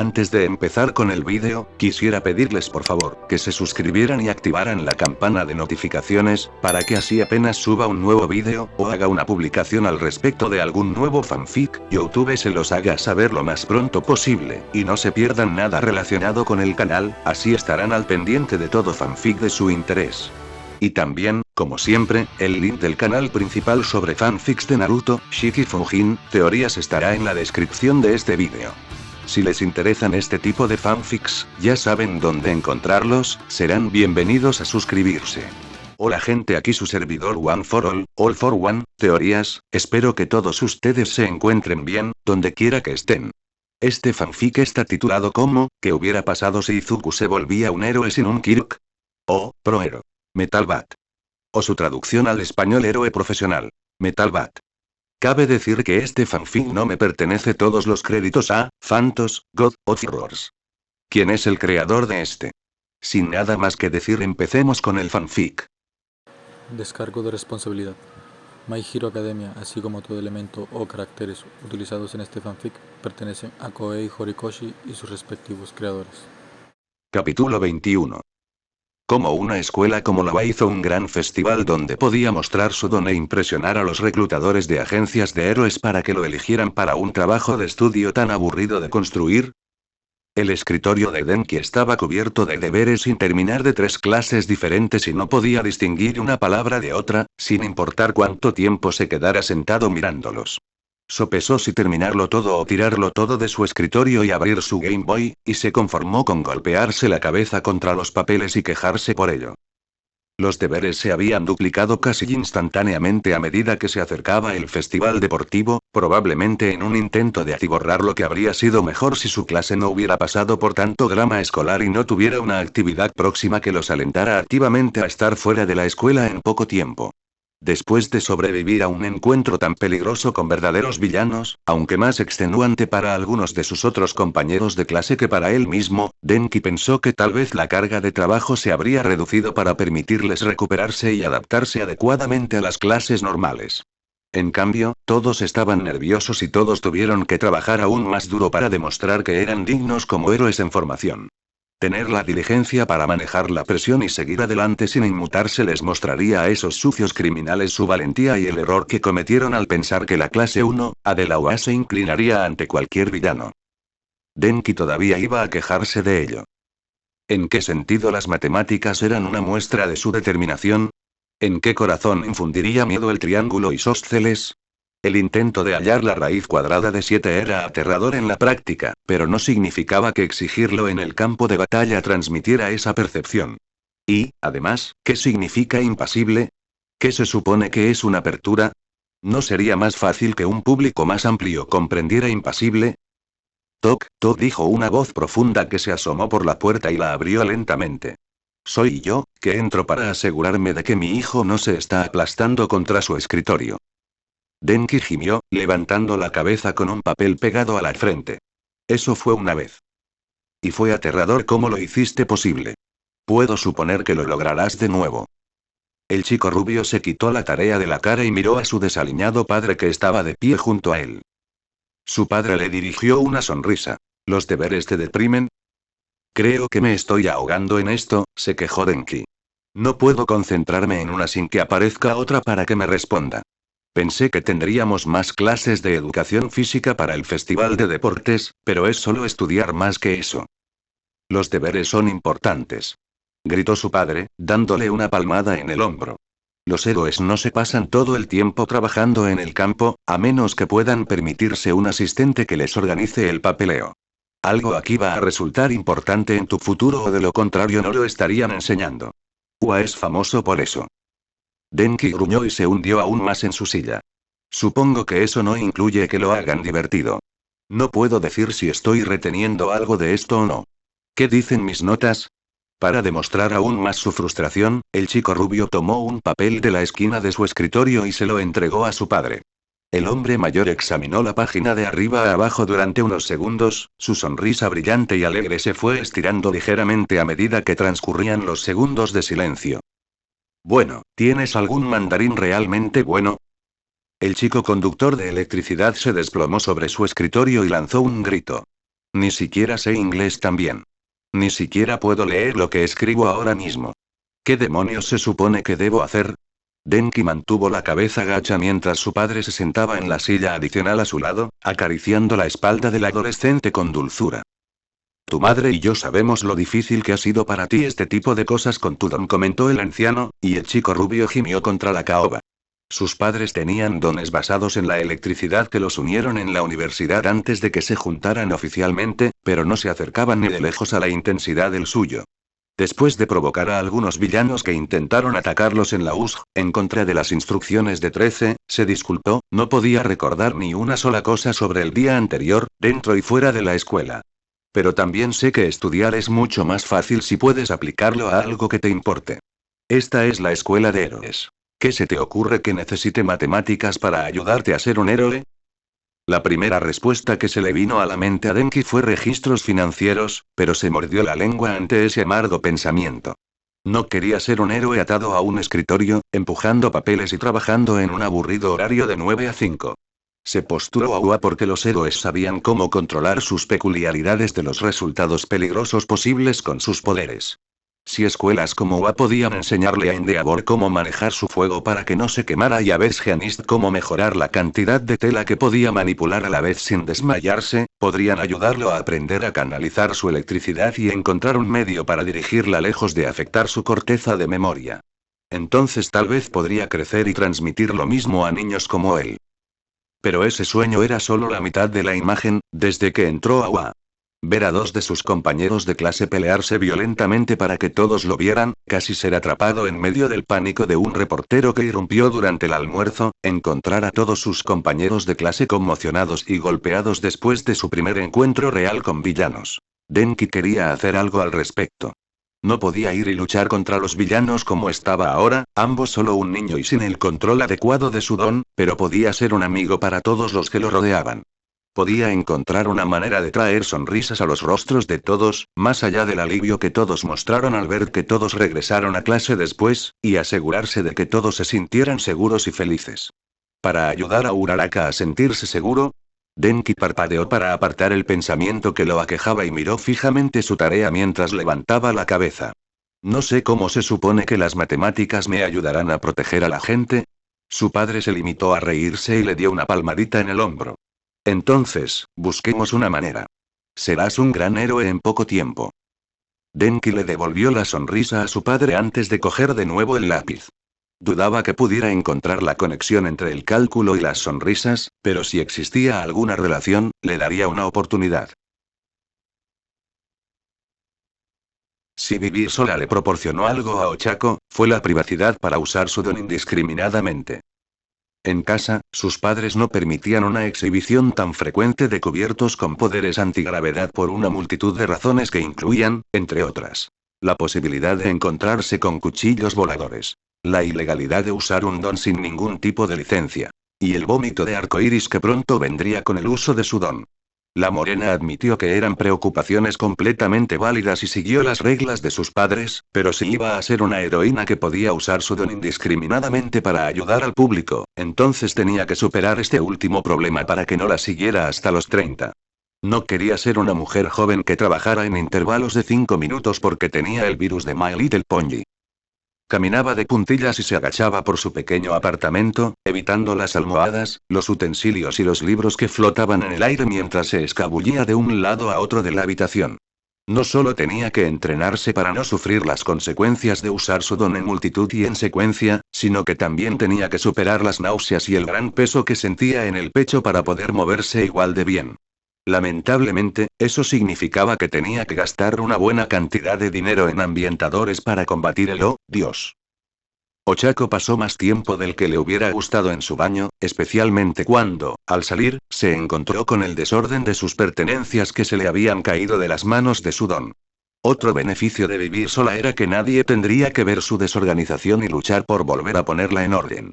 Antes de empezar con el vídeo, quisiera pedirles por favor, que se suscribieran y activaran la campana de notificaciones, para que así apenas suba un nuevo vídeo, o haga una publicación al respecto de algún nuevo fanfic, YouTube se los haga saber lo más pronto posible, y no se pierdan nada relacionado con el canal, así estarán al pendiente de todo fanfic de su interés. Y también, como siempre, el link del canal principal sobre fanfics de Naruto, Shiki Fujin, teorías estará en la descripción de este vídeo. Si les interesan este tipo de fanfics, ya saben dónde encontrarlos, serán bienvenidos a suscribirse. Hola gente, aquí su servidor One for All for One, teorías, espero que todos ustedes se encuentren bien, donde quiera que estén. Este fanfic está titulado como, ¿qué hubiera pasado si Izuku se volvía un héroe sin un Kirk? O, Prohero. Metal Bat. O su traducción al español héroe profesional. Metal Bat. Cabe decir que este fanfic no me pertenece todos los créditos a Phantos, God of Horrors. ¿Quién es el creador de este? Sin nada más que decir, empecemos con el fanfic. Descargo de responsabilidad. My Hero Academia, así como todo elemento o caracteres utilizados en este fanfic, pertenecen a Koei Horikoshi y sus respectivos creadores. Capítulo 21. Como una escuela como la hizo un gran festival donde podía mostrar su don e impresionar a los reclutadores de agencias de héroes para que lo eligieran para un trabajo de estudio tan aburrido de construir. El escritorio de Denki estaba cubierto de deberes sin terminar de 3 clases diferentes y no podía distinguir una palabra de otra, sin importar cuánto tiempo se quedara sentado mirándolos. Sopesó si terminarlo todo o tirarlo todo de su escritorio y abrir su Game Boy, y se conformó con golpearse la cabeza contra los papeles y quejarse por ello. Los deberes se habían duplicado casi instantáneamente a medida que se acercaba el festival deportivo, probablemente en un intento de atiborrar lo que habría sido mejor si su clase no hubiera pasado por tanto drama escolar y no tuviera una actividad próxima que los alentara activamente a estar fuera de la escuela en poco tiempo. Después de sobrevivir a un encuentro tan peligroso con verdaderos villanos, aunque más extenuante para algunos de sus otros compañeros de clase que para él mismo, Denki pensó que tal vez la carga de trabajo se habría reducido para permitirles recuperarse y adaptarse adecuadamente a las clases normales. En cambio, todos estaban nerviosos y todos tuvieron que trabajar aún más duro para demostrar que eran dignos como héroes en formación. Tener la diligencia para manejar la presión y seguir adelante sin inmutarse les mostraría a esos sucios criminales su valentía y el error que cometieron al pensar que la clase 1, A de la UA se inclinaría ante cualquier villano. Denki todavía iba a quejarse de ello. ¿En qué sentido las matemáticas eran una muestra de su determinación? ¿En qué corazón infundiría miedo el triángulo isósceles? El intento de hallar la raíz cuadrada de 7 era aterrador en la práctica, pero no significaba que exigirlo en el campo de batalla transmitiera esa percepción. Y, además, ¿qué significa impasible? ¿Qué se supone que es una apertura? ¿No sería más fácil que un público más amplio comprendiera impasible? Toc, toc, dijo una voz profunda que se asomó por la puerta y la abrió lentamente. Soy yo, que entro para asegurarme de que mi hijo no se está aplastando contra su escritorio. Denki gimió, levantando la cabeza con un papel pegado a la frente. Eso fue una vez. Y fue aterrador cómo lo hiciste posible. Puedo suponer que lo lograrás de nuevo. El chico rubio se quitó la tarea de la cara y miró a su desaliñado padre que estaba de pie junto a él. Su padre le dirigió una sonrisa. ¿Los deberes te deprimen? Creo que me estoy ahogando en esto, se quejó Denki. No puedo concentrarme en una sin que aparezca otra para que me responda. Pensé que tendríamos más clases de educación física para el festival de deportes, pero es solo estudiar más que eso. Los deberes son importantes. Gritó su padre, dándole una palmada en el hombro. Los héroes no se pasan todo el tiempo trabajando en el campo, a menos que puedan permitirse un asistente que les organice el papeleo. Algo aquí va a resultar importante en tu futuro o de lo contrario no lo estarían enseñando. UA es famoso por eso. Denki gruñó y se hundió aún más en su silla. Supongo que eso no incluye que lo hagan divertido. No puedo decir si estoy reteniendo algo de esto o no. ¿Qué dicen mis notas? Para demostrar aún más su frustración, el chico rubio tomó un papel de la esquina de su escritorio y se lo entregó a su padre. El hombre mayor examinó la página de arriba a abajo durante unos segundos, su sonrisa brillante y alegre se fue estirando ligeramente a medida que transcurrían los segundos de silencio. Bueno, ¿tienes algún mandarín realmente bueno? El chico conductor de electricidad se desplomó sobre su escritorio y lanzó un grito. Ni siquiera sé inglés también. Ni siquiera puedo leer lo que escribo ahora mismo. ¿Qué demonios se supone que debo hacer? Denki mantuvo la cabeza gacha mientras su padre se sentaba en la silla adicional a su lado, acariciando la espalda del adolescente con dulzura. Tu madre y yo sabemos lo difícil que ha sido para ti este tipo de cosas con tu don, comentó el anciano, y el chico rubio gimió contra la caoba. Sus padres tenían dones basados en la electricidad que los unieron en la universidad antes de que se juntaran oficialmente, pero no se acercaban ni de lejos a la intensidad del suyo. Después de provocar a algunos villanos que intentaron atacarlos en la USG, en contra de las instrucciones de 13, se disculpó, no podía recordar ni una sola cosa sobre el día anterior, dentro y fuera de la escuela. Pero también sé que estudiar es mucho más fácil si puedes aplicarlo a algo que te importe. Esta es la escuela de héroes. ¿Qué se te ocurre que necesite matemáticas para ayudarte a ser un héroe? La primera respuesta que se le vino a la mente a Denki fue registros financieros, pero se mordió la lengua ante ese amargo pensamiento. No quería ser un héroe atado a un escritorio, empujando papeles y trabajando en un aburrido horario de 9 a 5. Se postuló a UA porque los héroes sabían cómo controlar sus peculiaridades de los resultados peligrosos posibles con sus poderes. Si escuelas como UA podían enseñarle a Endeavor cómo manejar su fuego para que no se quemara y a Besgenist cómo mejorar la cantidad de tela que podía manipular a la vez sin desmayarse, podrían ayudarlo a aprender a canalizar su electricidad y encontrar un medio para dirigirla lejos de afectar su corteza de memoria. Entonces tal vez podría crecer y transmitir lo mismo a niños como él. Pero ese sueño era solo la mitad de la imagen, desde que entró a UA. Ver a dos de sus compañeros de clase pelearse violentamente para que todos lo vieran, casi ser atrapado en medio del pánico de un reportero que irrumpió durante el almuerzo, encontrar a todos sus compañeros de clase conmocionados y golpeados después de su primer encuentro real con villanos. Denki quería hacer algo al respecto. No podía ir y luchar contra los villanos como estaba ahora, ambos solo un niño y sin el control adecuado de su don, pero podía ser un amigo para todos los que lo rodeaban. Podía encontrar una manera de traer sonrisas a los rostros de todos, más allá del alivio que todos mostraron al ver que todos regresaron a clase después, y asegurarse de que todos se sintieran seguros y felices. Para ayudar a Uraraka a sentirse seguro, Denki parpadeó para apartar el pensamiento que lo aquejaba y miró fijamente su tarea mientras levantaba la cabeza. No sé cómo se supone que las matemáticas me ayudarán a proteger a la gente. Su padre se limitó a reírse y le dio una palmadita en el hombro. Entonces, busquemos una manera. Serás un gran héroe en poco tiempo. Denki le devolvió la sonrisa a su padre antes de coger de nuevo el lápiz. Dudaba que pudiera encontrar la conexión entre el cálculo y las sonrisas, pero si existía alguna relación, le daría una oportunidad. Si vivir sola le proporcionó algo a Ochako, fue la privacidad para usar su don indiscriminadamente. En casa, sus padres no permitían una exhibición tan frecuente de cubiertos con poderes antigravedad por una multitud de razones que incluían, entre otras, la posibilidad de encontrarse con cuchillos voladores, la ilegalidad de usar un don sin ningún tipo de licencia, y el vómito de arcoíris que pronto vendría con el uso de su don. La morena admitió que eran preocupaciones completamente válidas y siguió las reglas de sus padres, pero si iba a ser una heroína que podía usar su don indiscriminadamente para ayudar al público, entonces tenía que superar este último problema para que no la siguiera hasta los 30. No quería ser una mujer joven que trabajara en intervalos de 5 minutos porque tenía el virus de My Little Pony. Caminaba de puntillas y se agachaba por su pequeño apartamento, evitando las almohadas, los utensilios y los libros que flotaban en el aire mientras se escabullía de un lado a otro de la habitación. No solo tenía que entrenarse para no sufrir las consecuencias de usar su don en multitud y en secuencia, sino que también tenía que superar las náuseas y el gran peso que sentía en el pecho para poder moverse igual de bien. Lamentablemente, eso significaba que tenía que gastar una buena cantidad de dinero en ambientadores para combatir el Dios. Ochako pasó más tiempo del que le hubiera gustado en su baño, especialmente cuando, al salir, se encontró con el desorden de sus pertenencias que se le habían caído de las manos de su don. Otro beneficio de vivir sola era que nadie tendría que ver su desorganización y luchar por volver a ponerla en orden.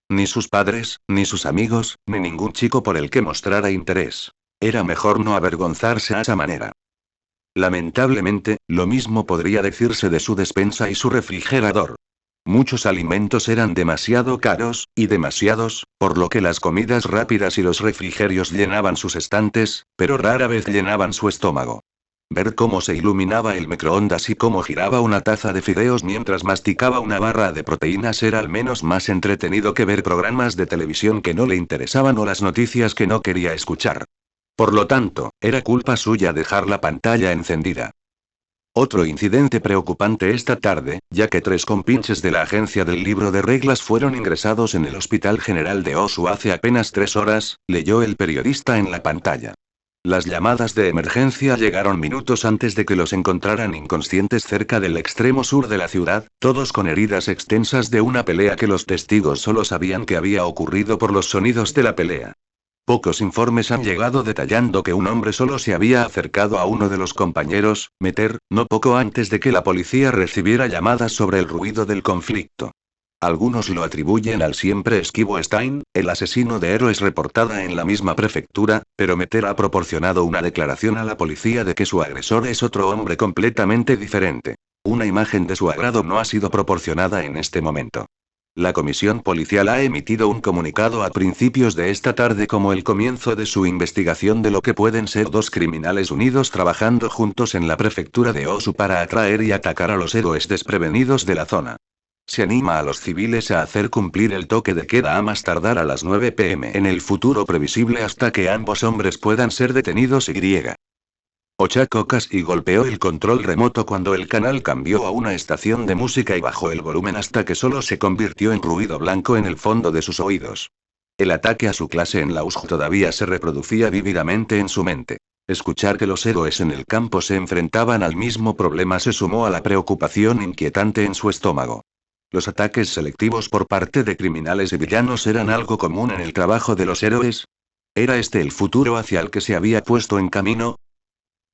Ni sus padres, ni sus amigos, ni ningún chico por el que mostrara interés. Era mejor no avergonzarse a esa manera. Lamentablemente, lo mismo podría decirse de su despensa y su refrigerador. Muchos alimentos eran demasiado caros, y demasiados, por lo que las comidas rápidas y los refrigerios llenaban sus estantes, pero rara vez llenaban su estómago. Ver cómo se iluminaba el microondas y cómo giraba una taza de fideos mientras masticaba una barra de proteínas era al menos más entretenido que ver programas de televisión que no le interesaban o las noticias que no quería escuchar. Por lo tanto, era culpa suya dejar la pantalla encendida. Otro incidente preocupante esta tarde, ya que 3 compinches de la agencia del libro de reglas fueron ingresados en el Hospital General de Osu hace apenas 3 horas, leyó el periodista en la pantalla. Las llamadas de emergencia llegaron minutos antes de que los encontraran inconscientes cerca del extremo sur de la ciudad, todos con heridas extensas de una pelea que los testigos solo sabían que había ocurrido por los sonidos de la pelea. Pocos informes han llegado detallando que un hombre solo se había acercado a uno de los compañeros, Meter, no poco antes de que la policía recibiera llamadas sobre el ruido del conflicto. Algunos lo atribuyen al siempre esquivo Stein, el asesino de héroes reportada en la misma prefectura, pero Meter ha proporcionado una declaración a la policía de que su agresor es otro hombre completamente diferente. Una imagen de su agrado no ha sido proporcionada en este momento. La comisión policial ha emitido un comunicado a principios de esta tarde como el comienzo de su investigación de lo que pueden ser 2 criminales unidos trabajando juntos en la prefectura de Osu para atraer y atacar a los héroes desprevenidos de la zona. Se anima a los civiles a hacer cumplir el toque de queda a más tardar a las 9 p.m. en el futuro previsible hasta que ambos hombres puedan ser detenidos y. Ochako casi golpeó el control remoto cuando el canal cambió a una estación de música y bajó el volumen hasta que solo se convirtió en ruido blanco en el fondo de sus oídos. El ataque a su clase en la USJ todavía se reproducía vívidamente en su mente. Escuchar que los héroes en el campo se enfrentaban al mismo problema se sumó a la preocupación inquietante en su estómago. Los ataques selectivos por parte de criminales y villanos eran algo común en el trabajo de los héroes. ¿Era este el futuro hacia el que se había puesto en camino?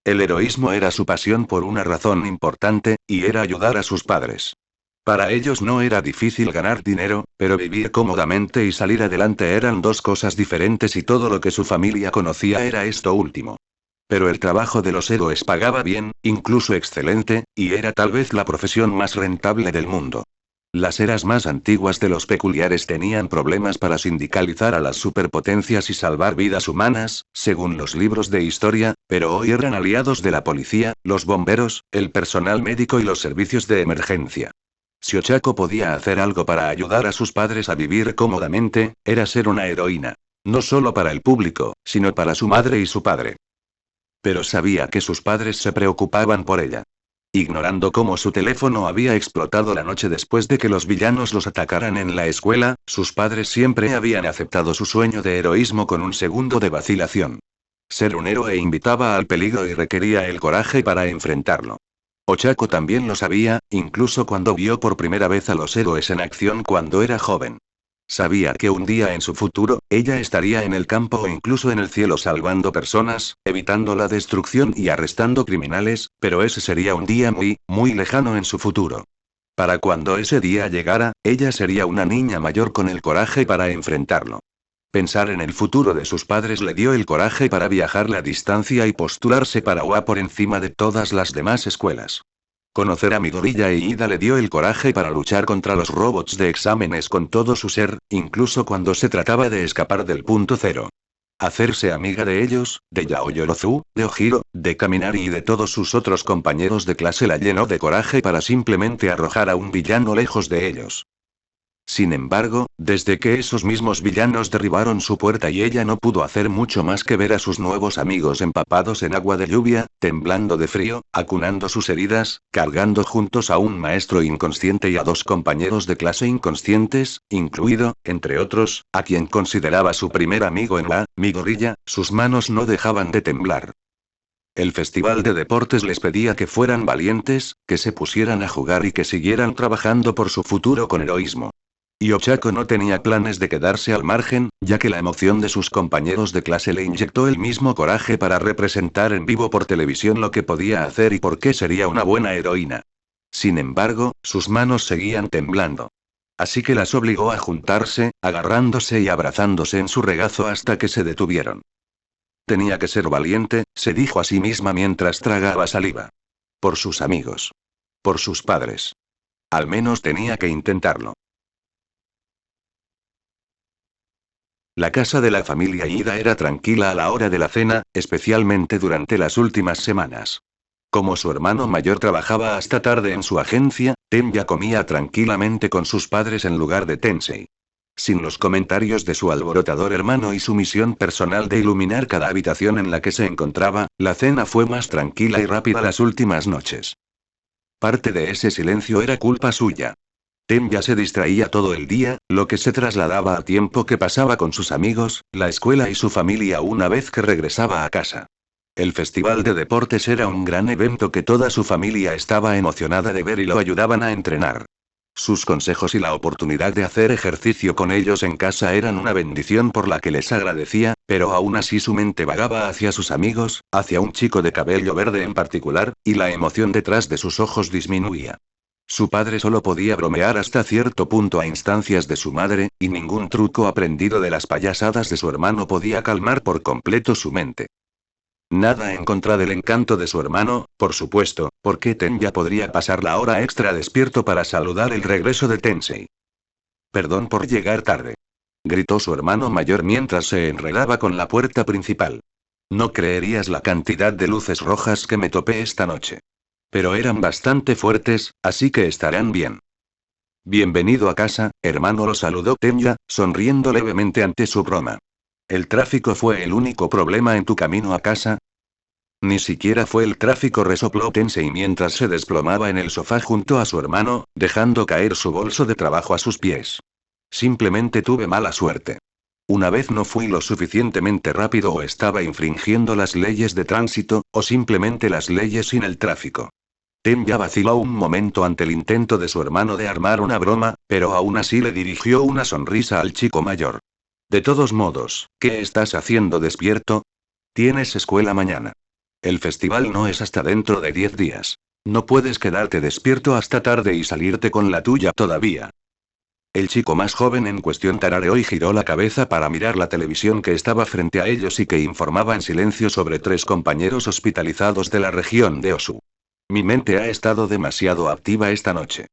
El heroísmo era su pasión por una razón importante, y era ayudar a sus padres. Para ellos no era difícil ganar dinero, pero vivir cómodamente y salir adelante eran 2 cosas diferentes y todo lo que su familia conocía era esto último. Pero el trabajo de los héroes pagaba bien, incluso excelente, y era tal vez la profesión más rentable del mundo. Las eras más antiguas de los peculiares tenían problemas para sindicalizar a las superpotencias y salvar vidas humanas, según los libros de historia, pero hoy eran aliados de la policía, los bomberos, el personal médico y los servicios de emergencia. Si Ochako podía hacer algo para ayudar a sus padres a vivir cómodamente, era ser una heroína. No solo para el público, sino para su madre y su padre. Pero sabía que sus padres se preocupaban por ella. Ignorando cómo su teléfono había explotado la noche después de que los villanos los atacaran en la escuela, sus padres siempre habían aceptado su sueño de heroísmo con un segundo de vacilación. Ser un héroe invitaba al peligro y requería el coraje para enfrentarlo. Ochako también lo sabía, incluso cuando vio por primera vez a los héroes en acción cuando era joven. Sabía que un día en su futuro, ella estaría en el campo o incluso en el cielo salvando personas, evitando la destrucción y arrestando criminales, pero ese sería un día muy, muy lejano en su futuro. Para cuando ese día llegara, ella sería una niña mayor con el coraje para enfrentarlo. Pensar en el futuro de sus padres le dio el coraje para viajar la distancia y postularse para UA por encima de todas las demás escuelas. Conocer a Midoriya e Ida le dio el coraje para luchar contra los robots de exámenes con todo su ser, incluso cuando se trataba de escapar del punto cero. Hacerse amiga de ellos, de Yaoyorozu, de Ojiro, de Kaminari y de todos sus otros compañeros de clase la llenó de coraje para simplemente arrojar a un villano lejos de ellos. Sin embargo, desde que esos mismos villanos derribaron su puerta y ella no pudo hacer mucho más que ver a sus nuevos amigos empapados en agua de lluvia, temblando de frío, acunando sus heridas, cargando juntos a un maestro inconsciente y a 2 compañeros de clase inconscientes, incluido, entre otros, a quien consideraba su primer amigo en la Midoriya, sus manos no dejaban de temblar. El festival de deportes les pedía que fueran valientes, que se pusieran a jugar y que siguieran trabajando por su futuro con heroísmo. Y Ochako no tenía planes de quedarse al margen, ya que la emoción de sus compañeros de clase le inyectó el mismo coraje para representar en vivo por televisión lo que podía hacer y por qué sería una buena heroína. Sin embargo, sus manos seguían temblando. Así que las obligó a juntarse, agarrándose y abrazándose en su regazo hasta que se detuvieron. Tenía que ser valiente, se dijo a sí misma mientras tragaba saliva. Por sus amigos. Por sus padres. Al menos tenía que intentarlo. La casa de la familia Ida era tranquila a la hora de la cena, especialmente durante las últimas semanas. Como su hermano mayor trabajaba hasta tarde en su agencia, Tenya comía tranquilamente con sus padres en lugar de Tensei. Sin los comentarios de su alborotador hermano y su misión personal de iluminar cada habitación en la que se encontraba, la cena fue más tranquila y rápida las últimas noches. Parte de ese silencio era culpa suya. Tenya se distraía todo el día, lo que se trasladaba a tiempo que pasaba con sus amigos, la escuela y su familia una vez que regresaba a casa. El festival de deportes era un gran evento que toda su familia estaba emocionada de ver y lo ayudaban a entrenar. Sus consejos y la oportunidad de hacer ejercicio con ellos en casa eran una bendición por la que les agradecía, pero aún así su mente vagaba hacia sus amigos, hacia un chico de cabello verde en particular, y la emoción detrás de sus ojos disminuía. Su padre solo podía bromear hasta cierto punto a instancias de su madre, y ningún truco aprendido de las payasadas de su hermano podía calmar por completo su mente. Nada en contra del encanto de su hermano, por supuesto, porque Tenya podría pasar la hora extra despierto para saludar el regreso de Tensei. Perdón por llegar tarde. Gritó su hermano mayor mientras se enredaba con la puerta principal. No creerías la cantidad de luces rojas que me topé esta noche. Pero eran bastante fuertes, así que estarán bien. Bienvenido a casa, hermano, lo saludó Tenya, sonriendo levemente ante su broma. ¿El tráfico fue el único problema en tu camino a casa? Ni siquiera fue el tráfico, resopló Tensei mientras se desplomaba en el sofá junto a su hermano, dejando caer su bolso de trabajo a sus pies. Simplemente tuve mala suerte. Una vez no fui lo suficientemente rápido o estaba infringiendo las leyes de tránsito, o simplemente las leyes sin el tráfico. Tenya vaciló un momento ante el intento de su hermano de armar una broma, pero aún así le dirigió una sonrisa al chico mayor. De todos modos, ¿qué estás haciendo despierto? Tienes escuela mañana. El festival no es hasta dentro de 10 días. No puedes quedarte despierto hasta tarde y salirte con la tuya todavía. El chico más joven en cuestión tarareó y giró la cabeza para mirar la televisión que estaba frente a ellos y que informaba en silencio sobre 3 compañeros hospitalizados de la región de Osu. Mi mente ha estado demasiado activa esta noche.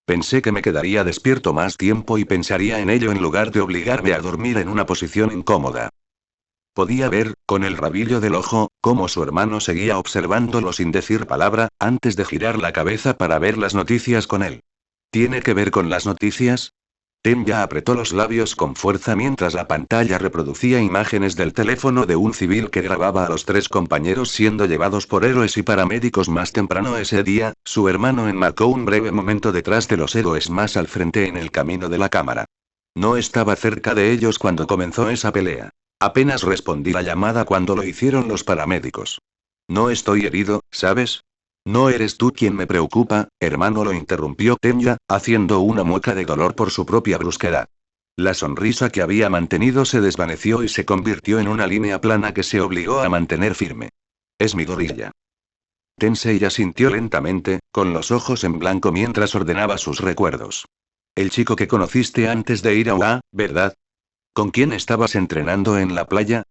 Pensé que me quedaría despierto más tiempo y pensaría en ello en lugar de obligarme a dormir en una posición incómoda. Podía ver, con el rabillo del ojo, cómo su hermano seguía observándolo sin decir palabra, antes de girar la cabeza para ver las noticias con él. ¿Tiene que ver con las noticias? Tenya apretó los labios con fuerza mientras la pantalla reproducía imágenes del teléfono de un civil que grababa a los 3 compañeros siendo llevados por héroes y paramédicos más temprano ese día. Su hermano enmarcó un breve momento detrás de los héroes más al frente en el camino de la cámara. No estaba cerca de ellos cuando comenzó esa pelea. Apenas respondí la llamada cuando lo hicieron los paramédicos. No estoy herido, ¿sabes? No eres tú quien me preocupa, hermano, lo interrumpió Tenya, haciendo una mueca de dolor por su propia brusquedad. La sonrisa que había mantenido se desvaneció y se convirtió en una línea plana que se obligó a mantener firme. Es mi gorilla. Tensei asintió lentamente, con los ojos en blanco mientras ordenaba sus recuerdos. El chico que conociste antes de ir a UA, ¿verdad? ¿Con quién estabas entrenando en la playa?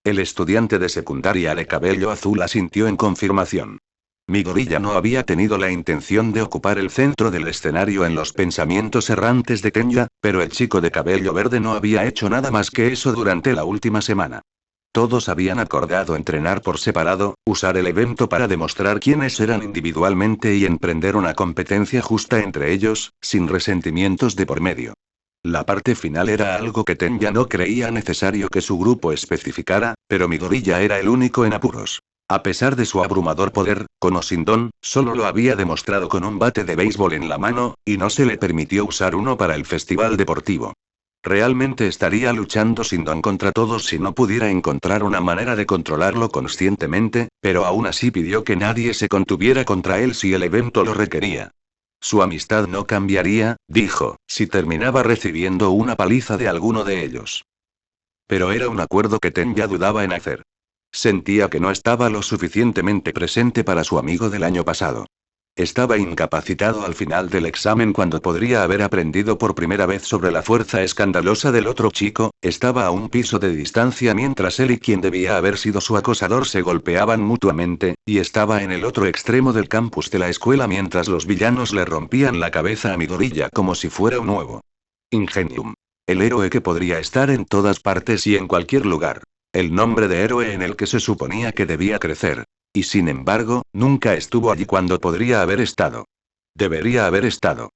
El estudiante de secundaria de cabello azul asintió en confirmación. Mi gorilla no había tenido la intención de ocupar el centro del escenario en los pensamientos errantes de Tenya, pero el chico de cabello verde no había hecho nada más que eso durante la última semana. Todos habían acordado entrenar por separado, usar el evento para demostrar quiénes eran individualmente y emprender una competencia justa entre ellos, sin resentimientos de por medio. La parte final era algo que Tenya no creía necesario que su grupo especificara, pero mi gorilla era el único en apuros. A pesar de su abrumador poder, con o sin don, solo lo había demostrado con un bate de béisbol en la mano, y no se le permitió usar uno para el festival deportivo. Realmente estaría luchando sin don contra todos si no pudiera encontrar una manera de controlarlo conscientemente, pero aún así pidió que nadie se contuviera contra él si el evento lo requería. Su amistad no cambiaría, dijo, si terminaba recibiendo una paliza de alguno de ellos. Pero era un acuerdo que Tenya dudaba en hacer. Sentía que no estaba lo suficientemente presente para su amigo del año pasado. Estaba incapacitado al final del examen cuando podría haber aprendido por primera vez sobre la fuerza escandalosa del otro chico, estaba a un piso de distancia mientras él y quien debía haber sido su acosador se golpeaban mutuamente, y estaba en el otro extremo del campus de la escuela mientras los villanos le rompían la cabeza a Midoriya como si fuera un huevo. Ingenium. El héroe que podría estar en todas partes y en cualquier lugar. El nombre de héroe en el que se suponía que debía crecer. Y sin embargo, nunca estuvo allí cuando podría haber estado. Debería haber estado.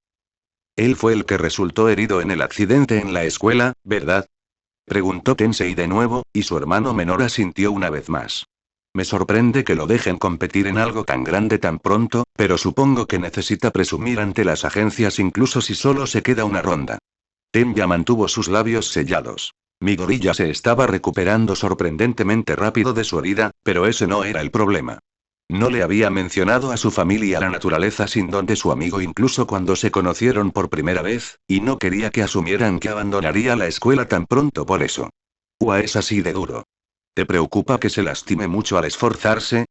Él fue el que resultó herido en el accidente en la escuela, ¿verdad? Preguntó Tensei de nuevo, y su hermano menor asintió una vez más. Me sorprende que lo dejen competir en algo tan grande tan pronto, pero supongo que necesita presumir ante las agencias incluso si solo se queda una ronda. Tenya mantuvo sus labios sellados. Midoriya se estaba recuperando sorprendentemente rápido de su herida, pero ese no era el problema. No le había mencionado a su familia la naturaleza sin don de su amigo incluso cuando se conocieron por primera vez, y no quería que asumieran que abandonaría la escuela tan pronto por eso. Ua es así de duro. ¿Te preocupa que se lastime mucho al esforzarse?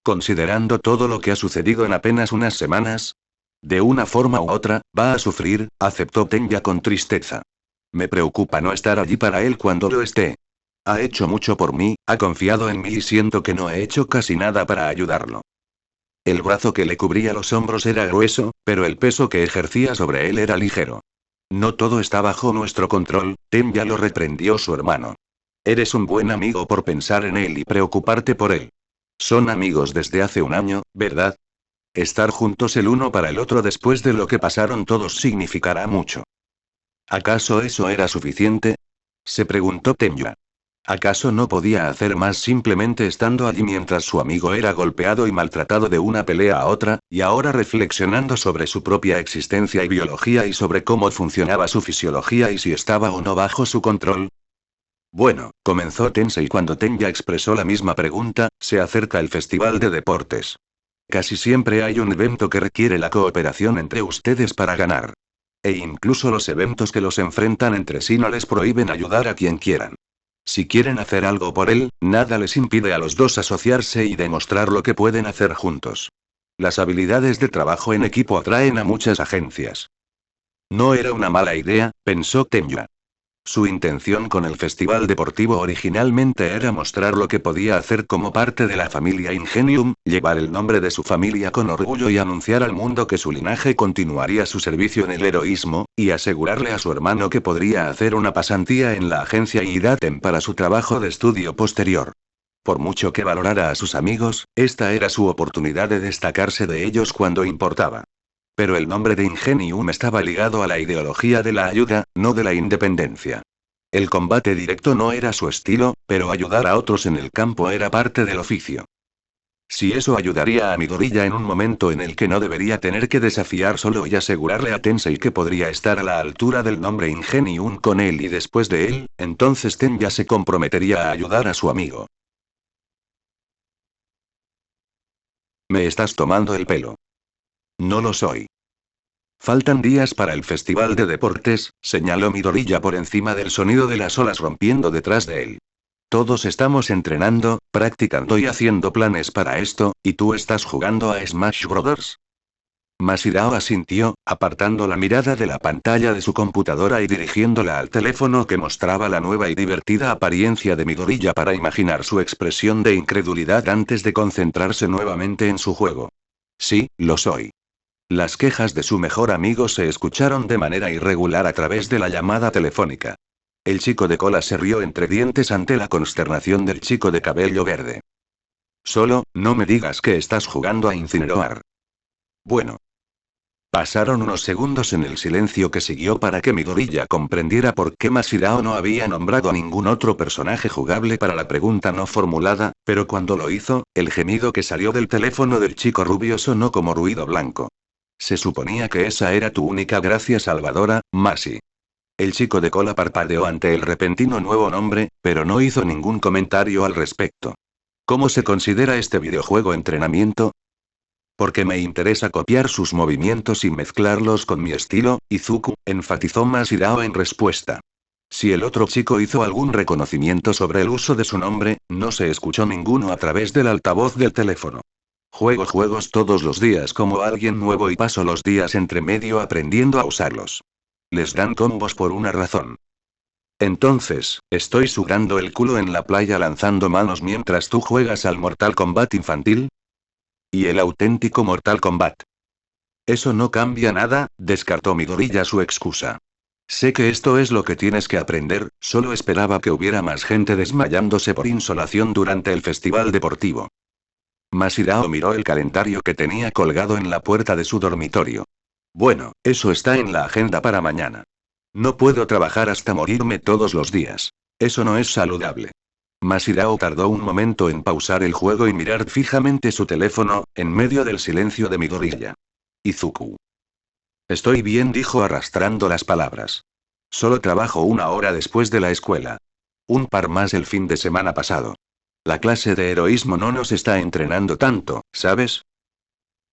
Considerando todo lo que ha sucedido en apenas unas semanas. De una forma u otra, va a sufrir, aceptó Tenya con tristeza. Me preocupa no estar allí para él cuando lo esté. Ha hecho mucho por mí, ha confiado en mí y siento que no he hecho casi nada para ayudarlo. El brazo que le cubría los hombros era grueso, pero el peso que ejercía sobre él era ligero. No todo está bajo nuestro control, Tenya lo reprendió su hermano. Eres un buen amigo por pensar en él y preocuparte por él. Son amigos desde hace un año, ¿verdad? Estar juntos el uno para el otro después de lo que pasaron todos significará mucho. ¿Acaso eso era suficiente? Se preguntó Tenya. ¿Acaso no podía hacer más simplemente estando allí mientras su amigo era golpeado y maltratado de una pelea a otra, y ahora reflexionando sobre su propia existencia y biología y sobre cómo funcionaba su fisiología y si estaba o no bajo su control? Bueno, comenzó Tensei cuando Tenya expresó la misma pregunta, se acerca el festival de deportes. Casi siempre hay un evento que requiere la cooperación entre ustedes para ganar. E incluso los eventos que los enfrentan entre sí no les prohíben ayudar a quien quieran. Si quieren hacer algo por él, nada les impide a los dos asociarse y demostrar lo que pueden hacer juntos. Las habilidades de trabajo en equipo atraen a muchas agencias. No era una mala idea, pensó Tenya. Su intención con el festival deportivo originalmente era mostrar lo que podía hacer como parte de la familia Ingenium, llevar el nombre de su familia con orgullo y anunciar al mundo que su linaje continuaría su servicio en el heroísmo, y asegurarle a su hermano que podría hacer una pasantía en la agencia Idaten para su trabajo de estudio posterior. Por mucho que valorara a sus amigos, esta era su oportunidad de destacarse de ellos cuando importaba. Pero el nombre de Ingenium estaba ligado a la ideología de la ayuda, no de la independencia. El combate directo no era su estilo, pero ayudar a otros en el campo era parte del oficio. Si eso ayudaría a Midoriya en un momento en el que no debería tener que desafiar solo y asegurarle a Tensei que podría estar a la altura del nombre Ingenium con él y después de él, entonces Tenya se comprometería a ayudar a su amigo. ¿Me estás tomando el pelo? No lo soy. Faltan días para el festival de deportes, señaló Midoriya por encima del sonido de las olas rompiendo detrás de él. Todos estamos entrenando, practicando y haciendo planes para esto, ¿y tú estás jugando a Smash Bros? Masahiro asintió, apartando la mirada de la pantalla de su computadora y dirigiéndola al teléfono que mostraba la nueva y divertida apariencia de Midoriya para imaginar su expresión de incredulidad antes de concentrarse nuevamente en su juego. Sí, lo soy. Las quejas de su mejor amigo se escucharon de manera irregular a través de la llamada telefónica. El chico de cola se rió entre dientes ante la consternación del chico de cabello verde. Solo, no me digas que estás jugando a Incineroar. Bueno. Pasaron unos segundos en el silencio que siguió para que Midoriya comprendiera por qué Masahiro no había nombrado a ningún otro personaje jugable para la pregunta no formulada, pero cuando lo hizo, el gemido que salió del teléfono del chico rubio sonó como ruido blanco. Se suponía que esa era tu única gracia salvadora, Masi. El chico de cola parpadeó ante el repentino nuevo nombre, pero no hizo ningún comentario al respecto. ¿Cómo se considera este videojuego entrenamiento? Porque me interesa copiar sus movimientos y mezclarlos con mi estilo, Izuku, enfatizó Masahiro en respuesta. Si el otro chico hizo algún reconocimiento sobre el uso de su nombre, no se escuchó ninguno a través del altavoz del teléfono. Juego juegos todos los días como alguien nuevo y paso los días entre medio aprendiendo a usarlos. Les dan combos por una razón. Entonces, estoy sudando el culo en la playa lanzando manos mientras tú juegas al Mortal Kombat infantil. Y el auténtico Mortal Kombat. Eso no cambia nada, descartó Midoriya su excusa. Sé que esto es lo que tienes que aprender, solo esperaba que hubiera más gente desmayándose por insolación durante el festival deportivo. Masirao miró el calendario que tenía colgado en la puerta de su dormitorio. Bueno, eso está en la agenda para mañana. No puedo trabajar hasta morirme todos los días. Eso no es saludable. Masirao tardó un momento en pausar el juego y mirar fijamente su teléfono, en medio del silencio de Midoriya. Izuku. Estoy bien, dijo arrastrando las palabras. Solo trabajo 1 hora después de la escuela. Un par más el fin de semana pasado. La clase de heroísmo no nos está entrenando tanto, ¿sabes?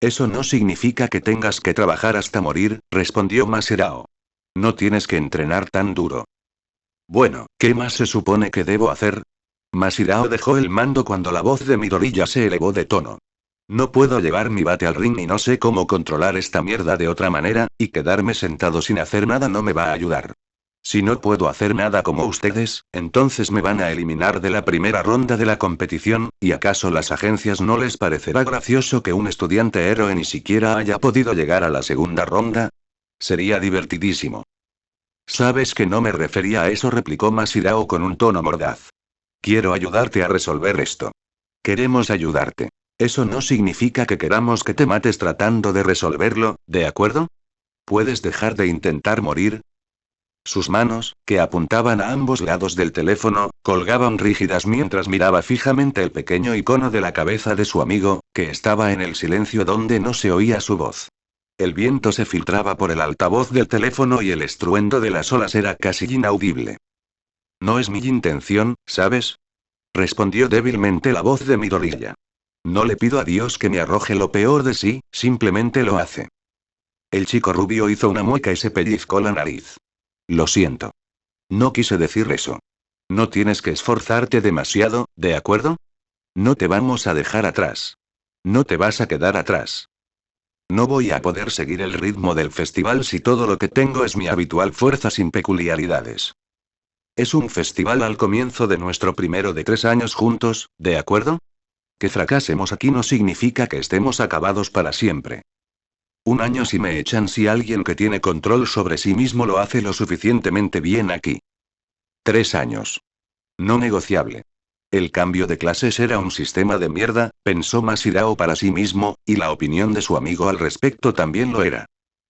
Eso no significa que tengas que trabajar hasta morir, respondió Masirao. No tienes que entrenar tan duro. Bueno, ¿qué más se supone que debo hacer? Masirao dejó el mando cuando la voz de Midoriya se elevó de tono. No puedo llevar mi bate al ring y no sé cómo controlar esta mierda de otra manera, y quedarme sentado sin hacer nada no me va a ayudar. Si no puedo hacer nada como ustedes, entonces me van a eliminar de la primera ronda de la competición, ¿y acaso las agencias no les parecerá gracioso que un estudiante héroe ni siquiera haya podido llegar a la segunda ronda? Sería divertidísimo. Sabes que no me refería a eso, replicó Masirao con un tono mordaz. Quiero ayudarte a resolver esto. Queremos ayudarte. Eso no significa que queramos que te mates tratando de resolverlo, ¿de acuerdo? ¿Puedes dejar de intentar morir? Sus manos, que apuntaban a ambos lados del teléfono, colgaban rígidas mientras miraba fijamente el pequeño icono de la cabeza de su amigo, que estaba en el silencio donde no se oía su voz. El viento se filtraba por el altavoz del teléfono y el estruendo de las olas era casi inaudible. No es mi intención, ¿sabes? Respondió débilmente la voz de Midoriya. No le pido a Dios que me arroje lo peor de sí, simplemente lo hace. El chico rubio hizo una mueca y se pellizcó la nariz. Lo siento. No quise decir eso. No tienes que esforzarte demasiado, ¿de acuerdo? No te vamos a dejar atrás. No te vas a quedar atrás. No voy a poder seguir el ritmo del festival si todo lo que tengo es mi habitual fuerza sin peculiaridades. Es un festival al comienzo de nuestro primero de 3 años juntos, ¿de acuerdo? Que fracasemos aquí no significa que estemos acabados para siempre. 1 año si me echan si alguien que tiene control sobre sí mismo lo hace lo suficientemente bien aquí. 3 años. No negociable. El cambio de clases era un sistema de mierda, pensó Masirao para sí mismo, y la opinión de su amigo al respecto también lo era.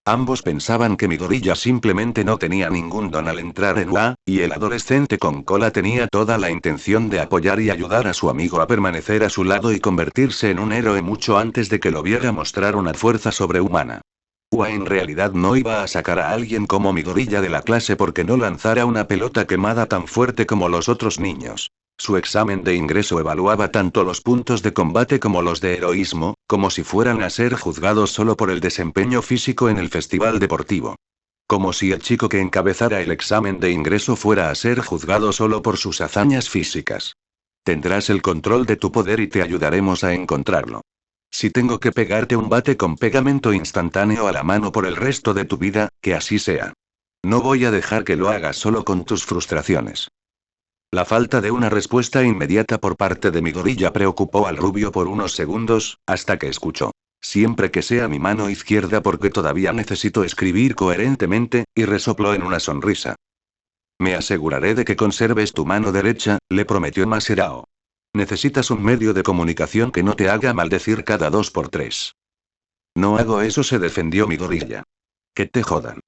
Ambos pensaban que Midoriya simplemente no tenía ningún don al entrar en UA, y el adolescente con cola tenía toda la intención de apoyar y ayudar a su amigo a permanecer a su lado y convertirse en un héroe mucho antes de que lo viera mostrar una fuerza sobrehumana. UA en realidad no iba a sacar a alguien como Midoriya de la clase porque no lanzara una pelota quemada tan fuerte como los otros niños. Su examen de ingreso evaluaba tanto los puntos de combate como los de heroísmo, como si fueran a ser juzgados solo por el desempeño físico en el festival deportivo. Como si el chico que encabezara el examen de ingreso fuera a ser juzgado solo por sus hazañas físicas. Tendrás el control de tu poder y te ayudaremos a encontrarlo. Si tengo que pegarte un bate con pegamento instantáneo a la mano por el resto de tu vida, que así sea. No voy a dejar que lo hagas solo con tus frustraciones. La falta de una respuesta inmediata por parte de Midoriya preocupó al rubio por unos segundos, hasta que escuchó. Siempre que sea mi mano izquierda porque todavía necesito escribir coherentemente, y resopló en una sonrisa. Me aseguraré de que conserves tu mano derecha, le prometió Masirao. Necesitas un medio de comunicación que no te haga maldecir cada 2 por 3. No hago eso, se defendió Midoriya. Que te jodan.